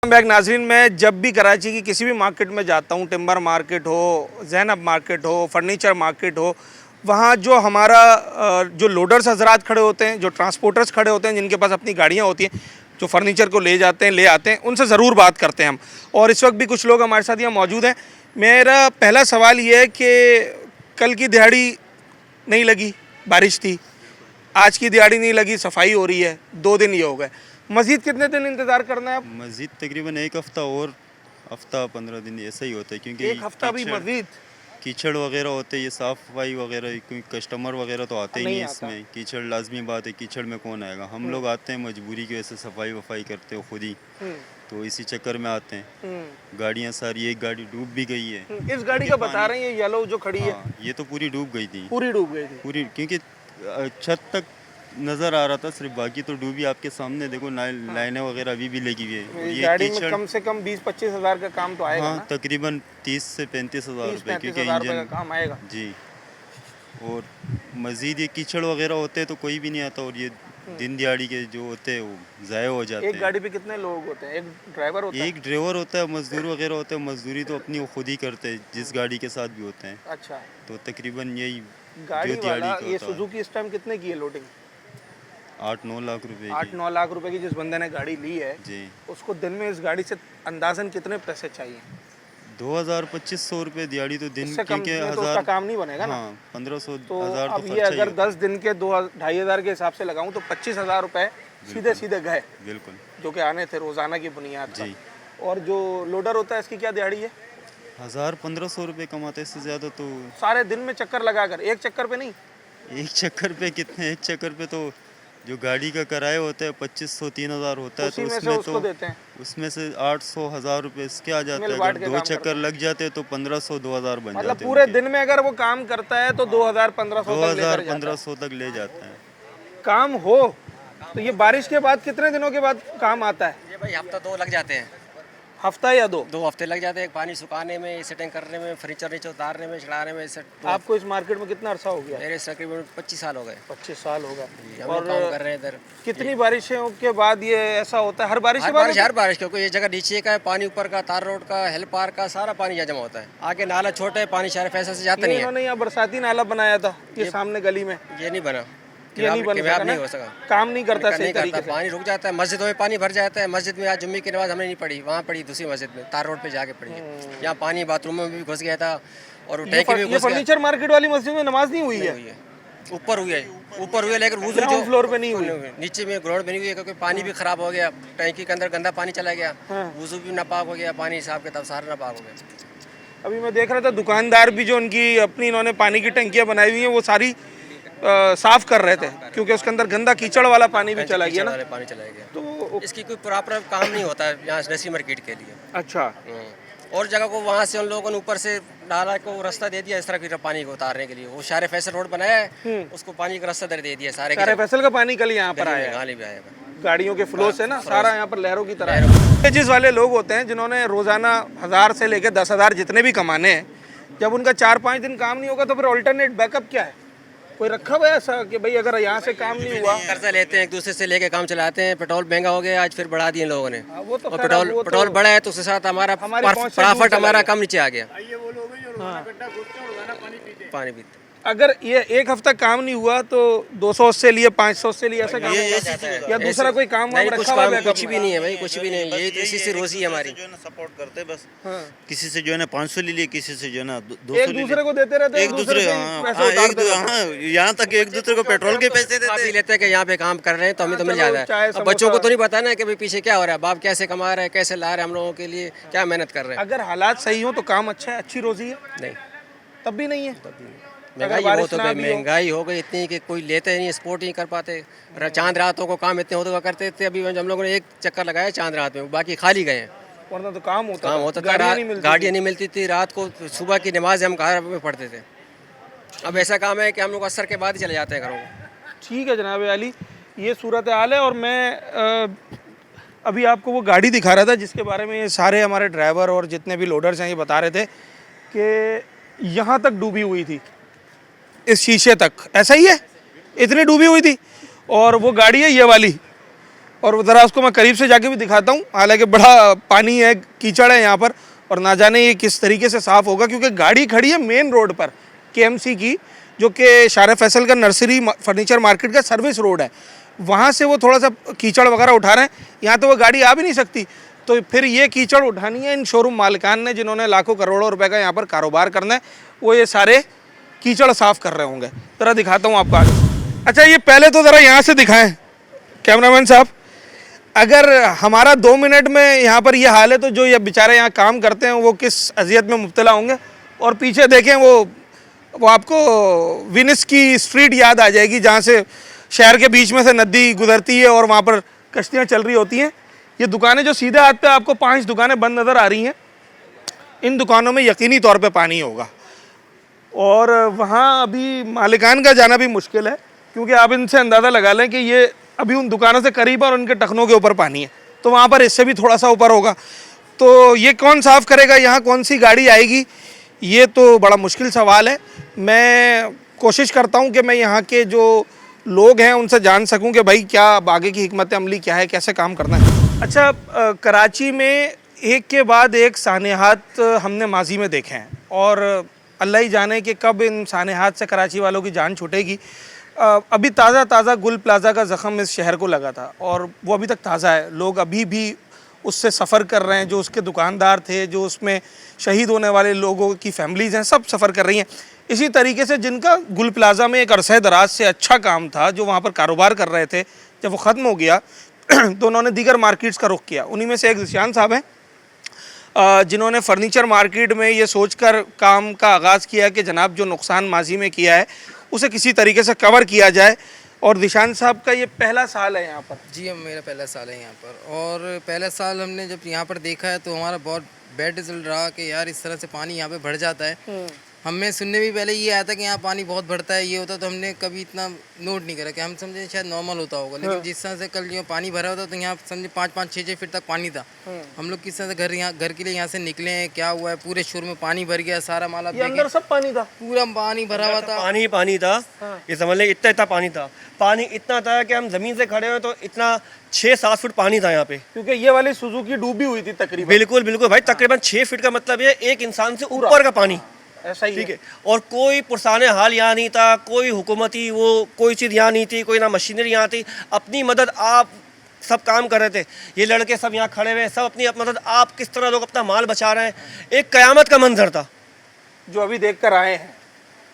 बैक नाजरीन, मैं जब भी कराची की किसी भी मार्केट में जाता हूँ, टिम्बर मार्केट हो, ज़ैनब मार्केट हो, फर्नीचर मार्केट हो, वहाँ जो हमारा जो लोडर्स हजरात खड़े होते हैं, जो ट्रांसपोर्टर्स खड़े होते हैं, जिनके पास अपनी गाड़ियाँ होती हैं, जो फर्नीचर को ले जाते हैं, ले आते हैं, उनसे ज़रूर बात करते हैं हम। और इस वक्त भी कुछ लोग हमारे साथ यहाँ मौजूद हैं। मेरा पहला सवाल ये है कि कल की दिहाड़ी नहीं लगी, बारिश थी, आज की दिहाड़ी नहीं लगी, सफाई हो रही है, 2 दिन ये हो गए, मज़ीद कितने दिन इंतज़ार करना है अब?
मस्जिद तकरीबन 1 हफ़्ता और हफ़्ता 15 दिन ऐसा ही होता है, क्योंकि
1 हफ्ता भी मज़ीद?
कीचड़ वगैरह होते हैं, ये साफ़ सफाई वगैरह, क्योंकि कस्टमर वगैरह तो आते ही नहीं
नहीं
इसमें। कीचड़ लाजमी बात है, कीचड़ में कौन आएगा। हम लोग आते हैं मजबूरी की वजह से, सफाई वफाई करते हो खुद ही, तो इसी चक्कर में आते हैं। गाड़ियाँ सारी, एक गाड़ी डूब भी गई है।
इस गाड़ी का बता रहे हैं, ये येलो जो खड़ी है?
हाँ, ये तो पूरी डूब गई थी,
पूरी डूब गई थी
पूरी, क्योंकि छत तक नज़र आ रहा था सिर्फ, बाकी तो डूबी। आपके सामने देखो लाइनें वगैरह अभी भी लगी हुई है।
ये गाड़ी में कम से कम 20-25 हज़ार का काम तो आएगा
हाँ,
ना?
तकरीबन 30 से 35 हज़ार रुपये, क्योंकि
का
इंजन
काम आएगा
जी। और मज़ीद ये कीचड़ वगैरह होते हैं तो कोई भी नहीं आता, और ये दिन दिहाड़ी के जो होते हैं वो ज़ाया हो जाते
एक
हैं।
गाड़ी पे कितने लोग होते हैं? एक ड्राइवर होता है?
एक ड्राइवर होता है, मजदूर वगैरह होते हैं। मजदूरी तो अपनी वो खुद ही करते हैं, जिस गाड़ी के साथ भी होते हैं।
अच्छा,
तो तकरीबन यही
गाड़ी
जो दिहाड़ी
वाला
का
ये
होता है।
सुजुकी इस टाइम कितने की है लोडिंग?
8-9 लाख रुपए की
8-9 लाख रुपए की जिस बंदे ने गाड़ी ली है,
जी।
उसको दिन में इस गाड़ी से अंदाजन कितने पैसे चाहिए?
2000-2500 रुपए दिहाड़ी तो दिन,
इससे कम
क्योंकि
में तो उसका काम नहीं बनेगा ना।
हाँ, 1500
तो
हज़ार
अब
तो
ये
खर्चा ही
अगर
होता है।
10 दिन के 2-2,500 के हिसाब से लगाऊं तो 25,000 रुपए सीधे सीधे गए,
बिल्कुल
जो कि आने थे रोजाना की बुनियाद
जी।
पर। और जो लोडर होता है इसकी क्या दिहाड़ी है?
1000-1500 रुपए कमाते, इससे ज़्यादा तो
सारे दिन में चक्कर लगाकर, एक चक्कर पे नहीं?
एक चक्कर पे कितने, एक चक्कर पे तो जो गाड़ी का किराया होता है 2500-3000 होता है,
उसी
तो
में से
उसमें
उसको
तो
देते हैं।
उसमें से 800-1000 रुपए इसके आ जाते
मिल
हैं।
बांट
अगर
के
2
काम
चक्कर
करते
लग जाते तो 1500-2000 बन
मतलब
जाते
पूरे
उनके।
दिन में अगर वो काम करता है तो 2,000-1,500 तक लेकर जाता है।
2000-1500 तक ले जाते हैं।
काम हो तो ये बारिश के बाद कितने दिनों के बाद काम आता है?
ये भाई हफ्ता 2 लग जाते हैं,
हफ्ता या 2?
2 हफ्ते लग जाते हैं, पानी सुखाने में, सेटिंग करने में, फर्नीचर नीचे उतारने में, चढ़ाने में।
आपको इस मार्केट में कितना अरसा हो गया?
मेरे तकरीबन 25 साल हो गए।
25 साल हो गए।
हम लोग काम कर रहे हैं इधर।
कितनी बारिशों के बाद ये ऐसा होता है? हर बारिश के
हर
बाद
बारिश, हर बारिश, क्योंकि ये जगह नीचे का है, पानी ऊपर का, तार रोड का, हेल पार का, सारा पानी यहाँ जमा होता है। आगे नाला छोटा है, पानी शहर फैसल से जाता
ये
नहीं है।
इन्होंने यहाँ बरसाती नाला बनाया था ये सामने गली में,
ये नहीं बना,
ये नहीं बन
कामयाब
सका
नहीं
ना?
हो सका,
काम नहीं करता
नहीं
सही
करता,
तरीके से।
पानी रुक जाता है। मस्जिदों में पानी भर जाता है। मस्जिद में आज जुम्मे की नमाज हमने नहीं पढ़ी, वहाँ पढ़ी दूसरी मस्जिद में, तार रोड पे जाके पढ़ी है। यहाँ पानी बाथरूम में भी घुस गया था और टैंकी में भी
ये
घुस गया।
फर्नीचर मार्केट वाली मस्जिद में नमाज नहीं हुई है?
ऊपर हुई है, ऊपर हुई है, लेकिन वुज़ू
ग्राउंड फ्लोर पे नहीं हुई।
नीचे में ग्राउंड बनी हुई है, क्योंकि पानी भी खराब हो गया, टैंकी के अंदर गंदा पानी चला गया, वुज़ू भी नापाक हो गया, पानी हिसाब के तब सारा नापाक हो गया।
अभी मैं देख रहा था दुकानदार भी जो उनकी अपनी इन्होंने पानी की टंकियां बनाई हुई हैं वो सारी साफ कर रहे थे, क्योंकि उसके अंदर गंदा कीचड़ वाला पानी भी चला गया ना।
पानी चला गया,
तो
इसकी कोई प्रॉपर काम नहीं होता है यहाँ नसी मार्केट के लिए।
अच्छा,
और जगह को वहाँ से उन लोगों ने ऊपर से नाला को रास्ता दे दिया इस तरह की पानी को उतारने के लिए। वो शारे फैसल रोड बनाया है, उसको पानी का रास्ता दे दिया सारे
सारे फैसल का पानी कल यहाँ पर आया,
गाली भी आया
गाड़ियों के फ्लो से ना, सारा यहाँ पर लहरों की तरह। जिस वाले लोग होते हैं जिन्होंने रोजाना 1000 से लेकर 10,000 जितने भी कमाने हैं, जब उनका 4-5 दिन काम नहीं होगा तो फिर ऑल्टरनेट बैकअप क्या है? कोई रखा हुआ है ऐसा कि भाई अगर यहाँ से काम नहीं हुआ?
कर्जा लेते हैं, एक दूसरे से लेके काम चलाते हैं। पेट्रोल महंगा हो गया आज, फिर बढ़ा दिए लोगों ने।
वो तो
और
खैर
पेट्रोल
वो तो
पेट्रोल बढ़ा है तो उसके साथ हमारा
हमारी पहुंच से दूर
प्रॉफिट
चला
हमारा
गया।
कम नीचे आ गया। पानी पीते
अगर ये एक हफ्ता काम नहीं हुआ तो 200 से लिए 500 से लिए ऐसा काम या दूसरा कोई काम
नहीं,
रखा
कुछ
हुआ है
काम
बैकअप
कुछ
में?
भी नहीं है भाई, कुछ भी नहीं है। ये तो इसी से रोजी है हमारी।
जो है ना सपोर्ट करते हैं बस।
हाँ।
किसी से जो है ना 500 ले लिए, किसी से जो है ना 200
एक दूसरे को देते रहते हैं,
एक दूसरे
से
हाँ,
पैसे
हाँ,
उतारते रहते हैं।
हाँ, यहाँ तक कि एक दूसरे को पेट्रोल के पैसे देते
आप
हैं।
ही लेते हैं कि यहाँ पे काम कर रहे हैं तो हमें तो मिल
चलो,
जाता
चाय,
है। अब बच्चों को
समोसा।
तो नहीं पता ना कि भाई पीछे क्या हो रहा है, बाप कैसे कमा रहे हैं, कैसे ला रहे हैं हम लोगों के लिए, क्या मेहनत कर रहे हैं।
अगर हालात सही हो तो काम अच्छा है, अच्छी रोजी है,
नहीं,
तब भी नहीं है।
महंगाई
बारिश
बहुत हो
ना
गई,
भी हो।
महंगाई हो गई इतनी कि कोई लेते ही नहीं, सपोर्ट नहीं कर पाते। चांद रातों को काम इतने होते करते थे, अभी हम लोगों ने एक चक्कर लगाया चांद रात में, बाकी खाली गए हैं।
वरना तो काम होता
काम होता था, गाड़ियाँ नहीं मिलती थी, रात को सुबह की नमाज हम घर में पढ़ते थे। अब ऐसा काम है कि हम लोग असर के बाद ही चले जाते हैं घरों को।
ठीक है जनाब अली, ये सूरत हाल है। और मैं अभी आपको वो गाड़ी दिखा रहा था जिसके बारे में ये सारे हमारे ड्राइवर और जितने भी लोडर्स हैं ये बता रहे थे कि यहाँ तक डूबी हुई थी, इस शीशे तक, ऐसा ही है, इतनी डूबी हुई थी। और वो गाड़ी है ये वाली, और ज़रा उसको मैं करीब से जाके भी दिखाता हूँ। हालांकि बड़ा पानी है, कीचड़ है यहाँ पर, और ना जाने ये किस तरीके से साफ़ होगा, क्योंकि गाड़ी खड़ी है मेन रोड पर KMC की, जो कि शार फैसल का नर्सरी फर्नीचर मार्केट का सर्विस रोड है। वहाँ से वो थोड़ा सा कीचड़ वगैरह उठा रहे हैं, यहाँ तो वो गाड़ी आ भी नहीं सकती। तो फिर ये कीचड़ उठानी है इन शोरूम मालिकान ने, जिन्होंने लाखों करोड़ों रुपए का यहाँ पर कारोबार करना है, वो ये सारे कीचड़ साफ़ कर रहे होंगे। ज़रा दिखाता हूँ आपको आगे। अच्छा, ये पहले तो ज़रा यहाँ से दिखाएं कैमरामैन साहब। अगर हमारा 2 मिनट में यहाँ पर ये हाल है तो जो ये बेचारे यहाँ काम करते हैं वो किस अजियत में मुब्तला होंगे। और पीछे देखें वो आपको विनिस की स्ट्रीट याद आ जाएगी, जहाँ से शहर के बीच में से नदी गुजरती है और वहाँ पर कश्तियाँ चल रही होती हैं। ये दुकानें जो सीधे हाथ पे आपको 5 दुकानें बंद नज़र आ रही हैं, इन दुकानों में यकीनी तौर पे पानी होगा। और वहाँ अभी मालिकान का जाना भी मुश्किल है, क्योंकि आप इनसे अंदाज़ा लगा लें कि ये अभी उन दुकानों से करीब और उनके टखनों के ऊपर पानी है, तो वहाँ पर इससे भी थोड़ा सा ऊपर होगा। तो ये कौन साफ़ करेगा, यहाँ कौन सी गाड़ी आएगी, ये तो बड़ा मुश्किल सवाल है। मैं कोशिश करता हूँ कि मैं यहाँ के जो लोग हैं उनसे जान सकूं कि भाई क्या आगे की हिकमत अमली क्या है, कैसे काम करना है। अच्छा, कराची में एक के बाद एक सानेहात हमने माजी में देखे हैं, और अल्लाह ही जाने कि कब इन सानेहात से कराची वालों की जान छूटेगी। अभी ताज़ा गुल प्लाज़ा का ज़ख़म इस शहर को लगा था, और वो अभी तक ताज़ा है। लोग अभी भी उससे सफ़र कर रहे हैं, जो उसके दुकानदार थे, जो उसमें शहीद होने वाले लोगों की फैमिलीज़ हैं, सब सफ़र कर रही हैं। इसी तरीके से जिनका गुल प्लाज़ा में एक अरसे दराज से अच्छा काम था, जो वहाँ पर कारोबार कर रहे थे, जब वो ख़त्म हो गया तो उन्होंने दीगर मार्केट्स का रुख किया। उन्हीं में से एक ज़िशान साहब हैं, जिन्होंने फ़र्नीचर मार्केट में ये सोचकर काम का आगाज़ किया कि जनाब जो नुकसान माजी में किया है उसे किसी तरीके से कवर किया जाए। और ज़िशान साहब का ये पहला साल है यहाँ पर।
जी, मेरा पहला साल है यहाँ पर, और पहला साल हमने जब यहाँ पर देखा है तो हमारा बहुत बैड रिजल्ट रहा कि यार इस तरह से पानी यहाँ पे बढ़ जाता है। हमें सुनने भी पहले ये आया था कि यहाँ पानी बहुत बढ़ता है, ये होता, तो हमने कभी इतना नोट नहीं करा कि हम समझे शायद नॉर्मल होता होगा। लेकिन जिस तरह से कल यहाँ पानी भरा होता तो यहाँ समझे 5-5, 6-6 फीट तक पानी था। हम लोग किस तरह से घर के लिए यहाँ से निकले हैं, क्या हुआ है, पूरे शोर में पानी भर गया, सारा माल
अंदर सब पानी था,
पूरा पानी भरा हुआ था,
पानी था। ये समझ लें इतना पानी था, पानी इतना था कि हम जमीन से खड़े हुए तो इतना 6-7 फुट पानी था यहाँ पे,
क्योंकि ये वाली सुजुकी डूबी हुई थी तकरीबन।
बिल्कुल भाई, तकरीबन 6 फीट का मतलब ये एक इंसान से ऊपर का पानी,
ऐसा ही
ठीक है। और कोई पुरसाने हाल यहाँ नहीं था, कोई हुकूमती वो कोई चीज़ यहाँ नहीं थी, कोई ना मशीनरी यहाँ थी। अपनी मदद आप सब काम कर रहे थे, ये लड़के सब यहाँ खड़े हुए, सब अपनी मदद, आप किस तरह लोग अपना माल बचा रहे हैं। एक क़यामत का मंजर था
जो अभी देख कर आए हैं,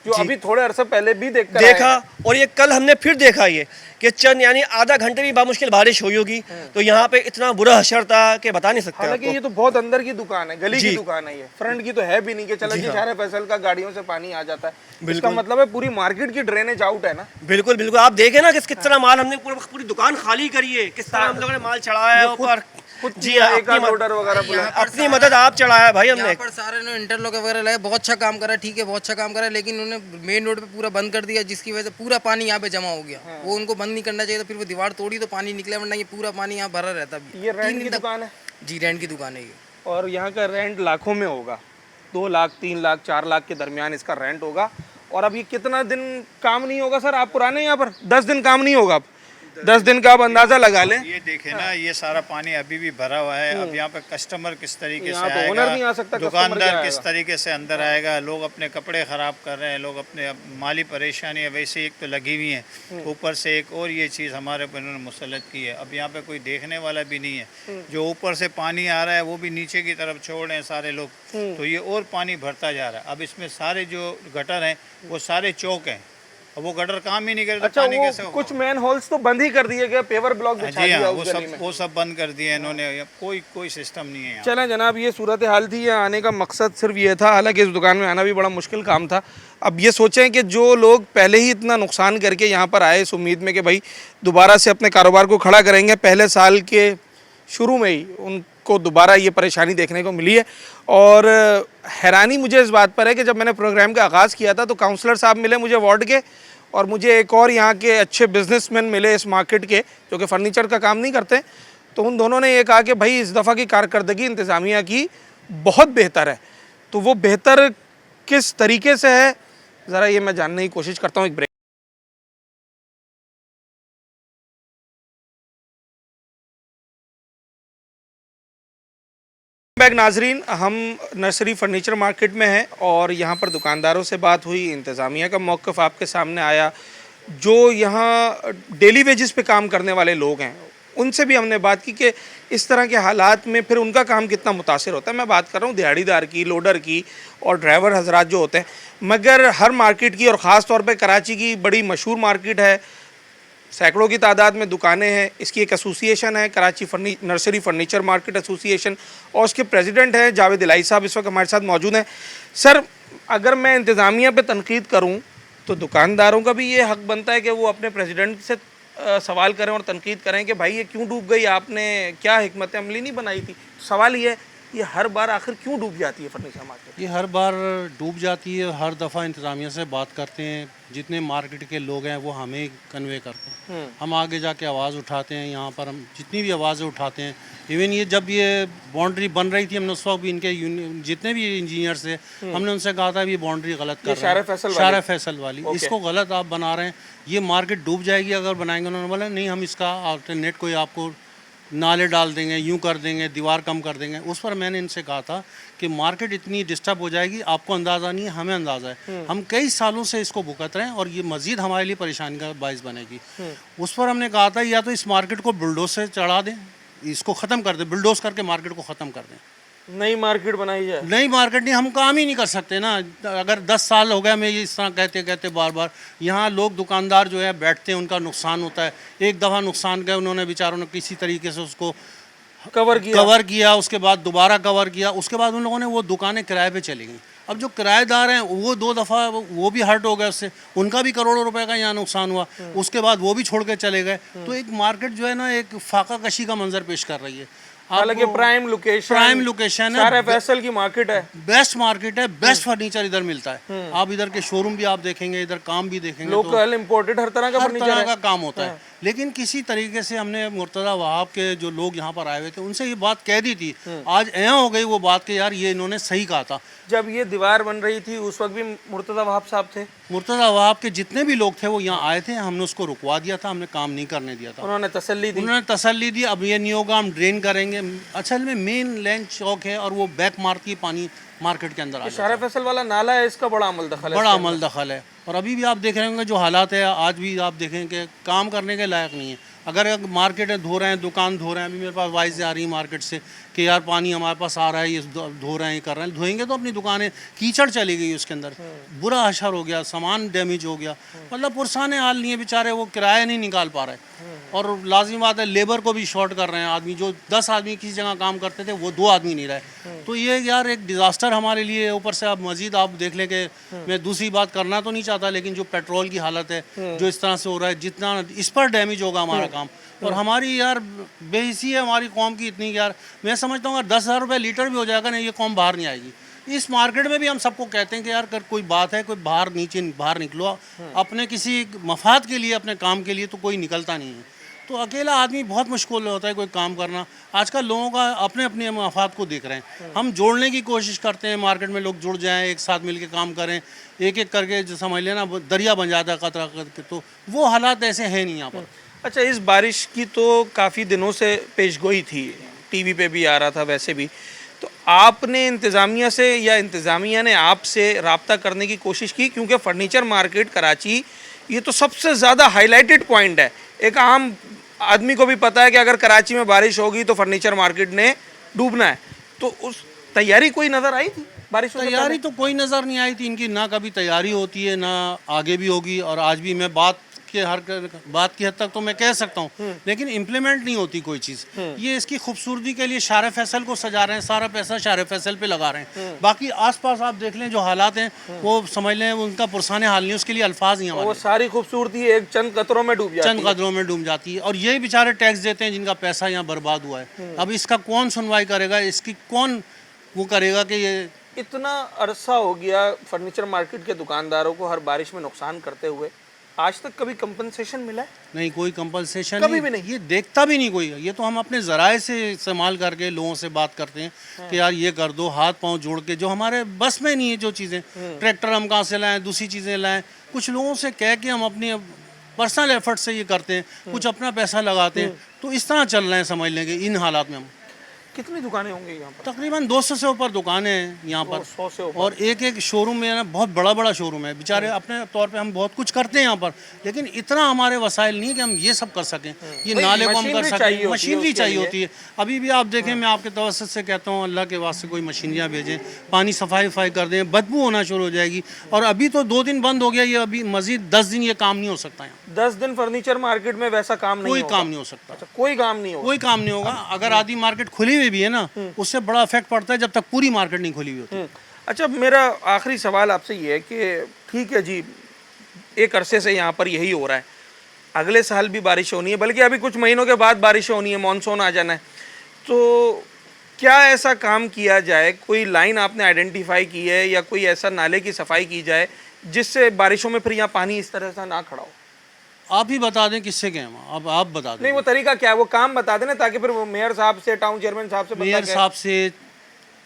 जो अभी थोड़े अरसे पहले भी
देखा, और ये कल हमने फिर देखा ये कि चंद यानी आधा घंटे भी बामुश्किल बारिश हुई होगी तो यहाँ पे इतना बुरा हशर था कि बता नहीं सकते।
हालांकि ये तो बहुत अंदर की दुकान है, गली की दुकान है, ये फ्रंट की तो है भी नहीं कि चलो जी शार फैसल का गाड़ियों से पानी आ जाता है। इसका मतलब है पूरी मार्केट की ड्रेनेज आउट है ना।
बिल्कुल आप देखें ना किस तरह माल हमने पूरी दुकान खाली करी है, किस तरह हम लोगों ने माल चढ़ाया है ऊपर। जी हाँ, अपनी मदद आप चढ़ाया भाई हमने।
यहाँ पर सारे ने इंटरलॉक वगैरह लगे, बहुत अच्छा काम करा, ठीक है, बहुत अच्छा काम करा, लेकिन उन्होंने मेन रोड पे पूरा बंद कर दिया, जिसकी वजह से पूरा पानी यहाँ पे जमा हो गया। वो उनको बंद नहीं करना चाहिए था, फिर वो दीवार तोड़ी तो पानी निकला, वरना ये पूरा पानी यहाँ भरा रहता।
ये रेंट की दुकान है?
जी, रेंट की दुकान है ये,
और यहाँ का रेंट लाखों में होगा, 2 लाख 3 लाख 4 लाख के दरमियान इसका रेंट होगा। और अब ये कितना दिन काम नहीं होगा सर? आप पुराने यहाँ पर 10 दिन काम नहीं होगा, अब 10 दिन का आप अंदाजा लगा लें।
ये देखें ना, ये सारा पानी अभी भी भरा हुआ है। अब यहाँ पे कस्टमर किस तरीके से आएगा,
ओनर नहीं आ सकता,
दुकानदार किस तरीके से अंदर आएगा, लोग अपने कपड़े ख़राब कर रहे हैं, लोग अपने माली परेशानी है वैसे एक तो लगी हुई है, ऊपर से एक और ये चीज़ हमारे ऊपर इन्होंने मुसल्लत की है। अब यहाँ पे कोई देखने वाला भी नहीं है, जो ऊपर से पानी आ रहा है वो भी नीचे की तरफ छोड़ रहे हैं सारे लोग, तो ये और पानी भरता जा रहा है। अब इसमें सारे जो गटर हैं वो सारे चौक हैं, अब वो गटर काम ही नहीं कर रहे।
अच्छा, पानी कैसे होगा? कुछ मेन होल्स तो बंद ही कर दिए गए, पेवर ब्लॉक बिछा दिया उस गली में।
वो सब बंद कर दिए इन्होंने, कोई सिस्टम नहीं है।
चलें जनाब, ये सूरत हाल थी। यहाँ आने का मकसद सिर्फ ये था, हालांकि इस दुकान में आना भी बड़ा मुश्किल काम था। अब ये सोचें कि जो लोग पहले ही इतना नुकसान करके यहाँ पर आए इस उम्मीद में कि भाई दोबारा से अपने कारोबार को खड़ा करेंगे, पहले साल के शुरू में ही उनको दोबारा ये परेशानी देखने को मिली है। और हैरानी मुझे इस बात पर है कि जब मैंने प्रोग्राम का आगाज़ किया था तो काउंसलर साहब मिले मुझे वार्ड के, और मुझे एक और यहाँ के अच्छे बिजनेसमैन मिले इस मार्केट के, जो कि फर्नीचर का काम नहीं करते। तो उन दोनों ने ये कहा कि भाई इस दफ़ा की कारकर्दगी इंतज़ामिया की बहुत बेहतर है। तो वो बेहतर किस तरीके से है, ज़रा ये मैं जानने की कोशिश करता हूँ। एक ब्रेक बैक नाजरीन, हम नर्सरी फर्नीचर मार्केट में हैं और यहाँ पर दुकानदारों से बात हुई, इंतज़ामिया का मौक़िफ़ आपके सामने आया। जो यहाँ डेली वेजेस पे काम करने वाले लोग हैं उनसे भी हमने बात की कि इस तरह के हालात में फिर उनका काम कितना मुतासिर होता है। मैं बात कर रहा हूँ दिहाड़ीदार की, लोडर की और ड्राइवर हजरात जो होते हैं। मगर हर मार्केट की और ख़ास तौर पे कराची की बड़ी मशहूर मार्केट है, सैकड़ों की तादाद में दुकानें हैं। इसकी एक एसोसिएशन है, Karachi nursery furniture market association, और उसके प्रेसिडेंट हैं जावेद इलाही साहब, इस वक्त हमारे साथ मौजूद हैं। सर, अगर मैं इंतज़ामिया पे तनकीद करूँ तो दुकानदारों का भी ये हक़ बनता है कि वो अपने प्रेसिडेंट से सवाल करें और तनकीद करें कि भाई ये क्यों डूब गई, आपने क्या हिकमत अमली नहीं बनाई थी। सवाल ये है, ये हर बार आखिर क्यों डूब जाती है फर्नीचर मार्केट?
ये हर बार डूब जाती है। हर दफ़ा इंतज़ामिया से बात करते हैं, जितने मार्केट के लोग हैं वो हमें कन्वे करते हैं। हम आगे जाके आवाज़ उठाते हैं। यहाँ पर हम जितनी भी आवाज़ें उठाते हैं, इवन ये जब ये बाउंड्री बन रही थी, हमने उस वक्त भी इनके जितने भी इंजीनियर्स थे हमने उनसे कहा था ये बाउंड्री गलत कर रहे हैं, शारा फैसल वाली, इसको गलत आप बना रहे हैं, ये मार्केट डूब जाएगी अगर बनाएंगे। उन्होंने बोला नहीं, हम इसका अल्टरनेट कोई आपको नाले डाल देंगे, यूं कर देंगे, दीवार कम कर देंगे। उस पर मैंने इनसे कहा था कि मार्केट इतनी डिस्टर्ब हो जाएगी, आपको अंदाज़ा नहीं है, हमें अंदाज़ा है। हम कई सालों से इसको भुगत रहे हैं और ये मज़ीद हमारे लिए परेशानी का बायस बनेगी। उस पर हमने कहा था या तो इस मार्केट को बुलडोज से चढ़ा दें, इसको ख़त्म कर दें, बुलडोज करके मार्केट को ख़त्म कर दें,
नई मार्केट बनाई जाए।
नई मार्केट नहीं, हम काम ही नहीं कर सकते ना। अगर 10 साल हो गया मैं इस तरह कहते कहते बार बार, यहाँ लोग दुकानदार जो है बैठते हैं, उनका नुकसान होता है। एक दफ़ा नुकसान गए, उन्होंने बेचारों ने किसी तरीके से उसको कवर किया, उसके बाद दोबारा कवर किया, उसके बाद उन लोगों ने वो दुकानें किराए पे चली गई। अब जो किराएदार हैं वो 2 दफ़ा वो भी हर्ट हो गए उससे, उनका भी करोड़ों रुपए का यहाँ नुकसान हुआ, उसके बाद वो भी छोड़ के चले गए। तो एक मार्केट जो है ना एक फाका कशी का मंजर पेश कर रही है।
हालांकि प्राइम लोकेशन है, फैसल की मार्केट है,
बेस्ट मार्केट है, बेस्ट फर्नीचर इधर मिलता है। आप इधर के शोरूम भी आप देखेंगे, इधर काम भी देखेंगे,
लोकल इंपोर्टेड हर तरह का फर्नीचर
का काम होता है। लेकिन किसी तरीके से हमने मुर्तज़ा वहाब के जो लोग यहाँ पर आए हुए थे उनसे ये बात कह दी थी, आज यहाँ हो गई वो बात कि यार ये इन्होंने सही कहा था।
जब ये दीवार बन रही थी उस वक्त भी मुर्तज़ा वहाब साहब थे,
मुर्तज़ा वहाब के जितने भी लोग थे वो यहाँ आए थे, हमने उसको रुकवा दिया था, हमने काम नहीं करने दिया था।
उन्होंने
तसल्ली दी, अब ये नहीं होगा, हम ड्रेन करेंगे। असल में मेन लैंड चौक है और वो बैक मारती है पानी मार्केट के अंदर आ जाता है।
शारा फैसल वाला नाला है, इसका बड़ा अमल दखल है,
बड़ा अमल दखल है। और अभी भी आप देख रहे होंगे जो हालात है, आज भी आप देखेंगे काम करने के लायक नहीं है। अगर मार्केट धो रहे हैं, दुकान धो रहे हैं, अभी मेरे पास वाइस आ रही है मार्केट से कि यार पानी हमारे पास आ रहा है, ये धो रहे हैं, कर रहे हैं, धोएंगे तो अपनी दुकानें, कीचड़ चली गई उसके अंदर, बुरा असर हो गया, सामान डैमेज हो गया। मतलब पुरसाने हाल नहीं है बेचारे, वो किराया नहीं निकाल पा रहे। और लाजिम बात है लेबर को भी शॉर्ट कर रहे हैं। आदमी जो 10 आदमी किसी जगह काम करते थे वो 2 आदमी नहीं रहे। तो ये यार एक डिज़ास्टर हमारे लिए। ऊपर से आप मज़ीद आप देख लें कि मैं दूसरी बात करना तो नहीं चाहता, लेकिन जो पेट्रोल की हालत है जो इस तरह से हो रहा है, जितना इस पर डैमेज होगा हमारा काम। और हमारी यार बेहिसी है हमारी कौम की इतनी, यार मैं समझता हूँ 10,000 रुपये लीटर भी हो जाएगा ना, ये कौम बाहर नहीं आएगी। इस मार्केट में भी हम सबको कहते हैं कि यार अगर कोई बात है, कोई बाहर निकलो, अपने किसी मफाद के लिए, अपने काम के लिए, तो कोई निकलता नहीं है। तो अकेला आदमी बहुत मुश्किल होता है कोई काम करना। आजकल लोगों का अपने अपने मफाद को देख रहे हैं। हम जोड़ने की कोशिश करते हैं, मार्केट में लोग जुड़ जाएं, एक साथ मिलकर काम करें, एक एक करके जो समझ लेना दरिया बन जाता है कतरा करके। तो वो हालात ऐसे हैं नहीं यहाँ पर।
अच्छा, इस बारिश की तो काफ़ी दिनों से पेशगोई थी, टीवी पे भी आ रहा था, वैसे भी तो आपने इंतज़ामिया से या इंतज़ामिया ने आपसे रब्ता करने की कोशिश की? क्योंकि फ़र्नीचर मार्केट कराची ये तो सबसे ज़्यादा हाईलाइटेड पॉइंट है। एक आम आदमी को भी पता है कि अगर कराची में बारिश होगी तो फर्नीचर मार्केट ने डूबना है। तो उस तैयारी कोई नज़र आई थी? बारिश
तैयारी तो कोई नज़र नहीं आई थी इनकी, ना कभी तैयारी होती है, ना आगे भी होगी। और आज भी मैं बात की हद तक तो मैं कह सकता हूँ, लेकिन इम्प्लीमेंट नहीं होती कोई चीज़। ये इसकी खूबसूरती के लिए शारा फैसल को सजा रहे हैं, सारा पैसा शारा फैसल पे लगा रहे हैं। बाकी आसपास आप देख लें जो हालात हैं वो समझ लें उनका पुरसाने हाल नहीं, उसके लिए अल्फाज नहीं हमारे।
वो सारी खूबसूरती एक चंद कतरों में डूब जाती है।
और यही बेचारे टैक्स देते हैं जिनका पैसा यहाँ बर्बाद हुआ है। अब इसका कौन सुनवाई करेगा, इसकी कौन वो करेगा कि ये
इतना अरसा हो गया फर्नीचर मार्केट के दुकानदारों को हर बारिश में नुकसान करते हुए। आज तक कभी कंपनसेशन मिला है?
नहीं, कोई कंपनसेशन
कभी भी नहीं।
ये देखता भी नहीं कोई। ये तो हम अपने ज़राए से इस्तेमाल करके लोगों से बात करते हैं कि यार ये कर दो, हाथ पांव जोड़ के, जो हमारे बस में नहीं है जो चीज़ें, ट्रैक्टर हम कहाँ से लाएं, दूसरी चीज़ें लाएं, कुछ लोगों से कह के हम अपनी पर्सनल एफर्ट से ये करते हैं, कुछ अपना पैसा लगाते हैं। तो इस तरह चल रहे हैं, समझ लेंगे इन हालात में हम।
कितनी दुकानें होंगी यहाँ पर?
तकरीबन 200 से ऊपर दुकानें हैं यहाँ पर।
100 से ऊपर।
और एक एक शोरूम में ना बहुत बड़ा बड़ा शोरूम है। बेचारे अपने तौर पे हम बहुत कुछ करते हैं यहाँ पर, लेकिन इतना हमारे वसाइल नहीं है कि हम ये सब कर सकें। ये नाले को हम कर सकें, मशीनरी चाहिए होती है। अभी भी आप देखें, मैं आपके तवज्जुह से कहता हूँ, अल्लाह के वास्ते कोई मशीनरियाँ भेजें, पानी सफाई वफाई कर दें, बदबू होना शुरू हो जाएगी। और अभी तो 2 दिन बंद हो गया, ये अभी मजीद 10 दिन ये काम नहीं हो सकता यहाँ।
10 दिन फर्नीचर मार्केट में वैसा काम नहीं
कोई
होगा?
काम नहीं हो सकता।
अच्छा, कोई काम नहीं होगा?
कोई काम नहीं होगा। अगर आधी मार्केट खुली हुई भी है ना, उससे बड़ा इफेक्ट पड़ता है जब तक पूरी मार्केट नहीं खुली हुई होती।
अच्छा, मेरा आखिरी सवाल आपसे ये है कि ठीक है जी, एक अरसे से यहाँ पर यही हो रहा है, अगले साल भी बारिश होनी है, बल्कि अभी कुछ महीनों के बाद बारिश होनी है, मानसून आ जाना है, तो क्या ऐसा काम किया जाए, कोई लाइन आपने आइडेंटिफाई की है या कोई ऐसा नाले की सफाई की जाए जिससे बारिशों में फिर यहाँ पानी इस तरह से ना खड़ा हो?
आप ही बता दें किससे गए हम, अब आप बता दें।
नहीं, वो तरीका क्या है, वो काम बता देना, ताकि फिर वो मेयर साहब से, टाउन चेयरमैन साहब से,
मेयर साहब से,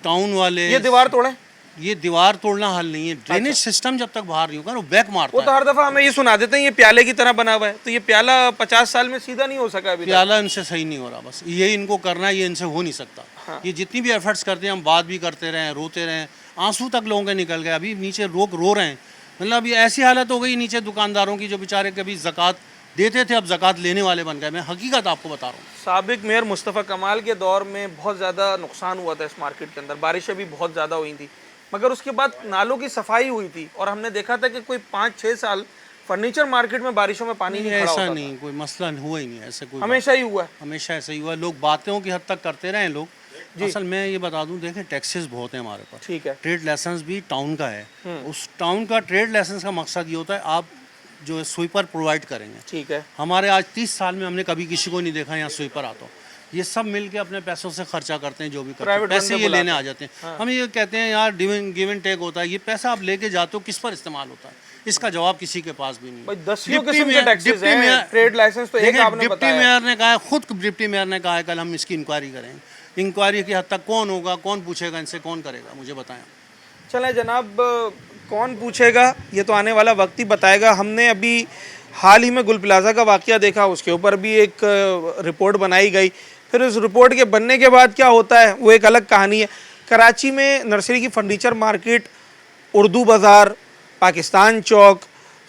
टाउन वाले,
ये दीवार तोड़े,
ये दीवार तोड़ना हल नहीं है। ड्रेनेज सिस्टम जब तक बाहर नहीं होगा ना, वो बैक मारता
वो तो हर दफा हमें ये सुना देते हैं ये प्याले की तरह बना हुआ है, तो ये प्याला 50 साल में सीधा नहीं हो सका अभी तक।
प्याला इनसे सही नहीं हो रहा, बस ये इनको करना है, ये इनसे हो नहीं सकता। ये जितनी भी एफर्ट्स करते हैं, हम बात भी करते रहे, रोते रहे, आंसू तक लोगों के निकल गए, अभी नीचे लोग रो रहे हैं। मतलब अभी ऐसी हालत हो गई नीचे दुकानदारों की, जो बेचारे कभी ज़कात देते थे, अब ज़कात लेने वाले बन गए। मैं हकीकत आपको बता रहा हूँ।
साबिक मेयर मुस्तफ़ा कमाल के दौर में बहुत ज़्यादा नुकसान हुआ था इस मार्केट के अंदर, बारिशें भी बहुत ज़्यादा हुई थी, मगर उसके बाद नालों की सफाई हुई थी और हमने देखा था कि कोई 5-6 साल फर्नीचर मार्केट में बारिशों में पानी नहीं खड़ा होता
ऐसा
था।
नहीं, कोई मसला हुआ ही नहीं, ऐसे कोई
हमेशा ही हुआ है।
हमेशा ऐसा ही हुआ। लोग बातों की हद तक करते रहे लोग। असल में ये बता दूं, देखें टैक्सेस बहुत हैं हमारे पास,
ठीक है,
ट्रेड लाइसेंस भी टाउन का है। उस टाउन का ट्रेड लाइसेंस का मकसद ये होता है, आप जो है स्वीपर प्रोवाइड करेंगे।
ठीक है,
हमारे आज 30 साल में हमने कभी किसी को नहीं देखा यहाँ स्वीपर आता हो। ये सब मिलके अपने पैसों से खर्चा करते हैं, जो भी करते हैं, पैसे ये लेने आ जाते हैं। हम ये कहते हैं यार गिव एंड टेक होता है, ये पैसा आप लेके जाते हो, किस पर इस्तेमाल होता है, इसका जवाब किसी के पास भी नहीं।
डिप्टी मेयर, ट्रेड लाइसेंस तो एक आपने
डिप्टी मेयर ने कहा, खुद डिप्टी मेयर ने कहा है कल हम इसकी इंक्वायरी करेंगे। इंक्वायरी की हद तक कौन होगा, कौन पूछेगा इनसे, कौन करेगा, मुझे बताएं।
चलें जनाब, कौन पूछेगा ये तो आने वाला वक्त ही बताएगा। हमने अभी हाल ही में गुल प्लाजा का वाकया देखा, उसके ऊपर भी एक रिपोर्ट बनाई गई, फिर उस रिपोर्ट के बनने के बाद क्या होता है वो एक अलग कहानी है। कराची में नर्सरी की फर्नीचर मार्केट, उर्दू बाज़ार, पाकिस्तान चौक,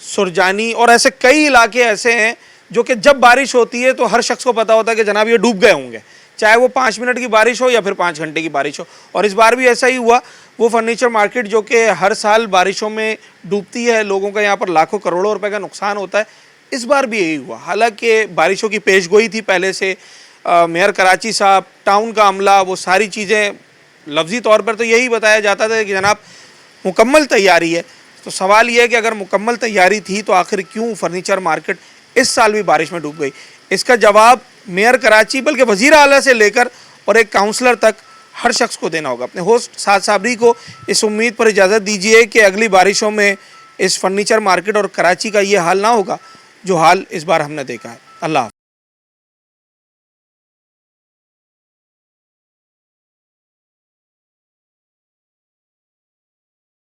सुरजानी और ऐसे कई इलाके ऐसे हैं जो कि जब बारिश होती है तो हर शख्स को पता होता है कि जनाब ये डूब गए होंगे, चाहे वो 5 मिनट की बारिश हो या फिर 5 घंटे की बारिश हो। और इस बार भी ऐसा ही हुआ। वो फर्नीचर मार्केट जो कि हर साल बारिशों में डूबती है, लोगों का यहाँ पर लाखों करोड़ों रुपए का नुकसान होता है, इस बार भी यही हुआ। हालांकि बारिशों की पेशगोई थी पहले से, मेयर कराची साहब, टाउन का अमला, वो सारी चीज़ें लफ्ज़ी तौर पर तो यही बताया जाता था कि जनाब मुकम्मल तैयारी है। तो सवाल ये है कि अगर मुकम्मल तैयारी थी तो आखिर क्यों फर्नीचर मार्केट इस साल भी बारिश में डूब गई? इसका जवाब मेयर कराची बल्कि वज़ीर आला से लेकर और एक काउंसलर तक हर शख्स को देना होगा। अपने होस्ट साद साबरी को इस उम्मीद पर इजाज़त दीजिए कि अगली बारिशों में इस फर्नीचर मार्केट और कराची का ये हाल ना होगा जो हाल इस बार हमने देखा है। अल्लाह।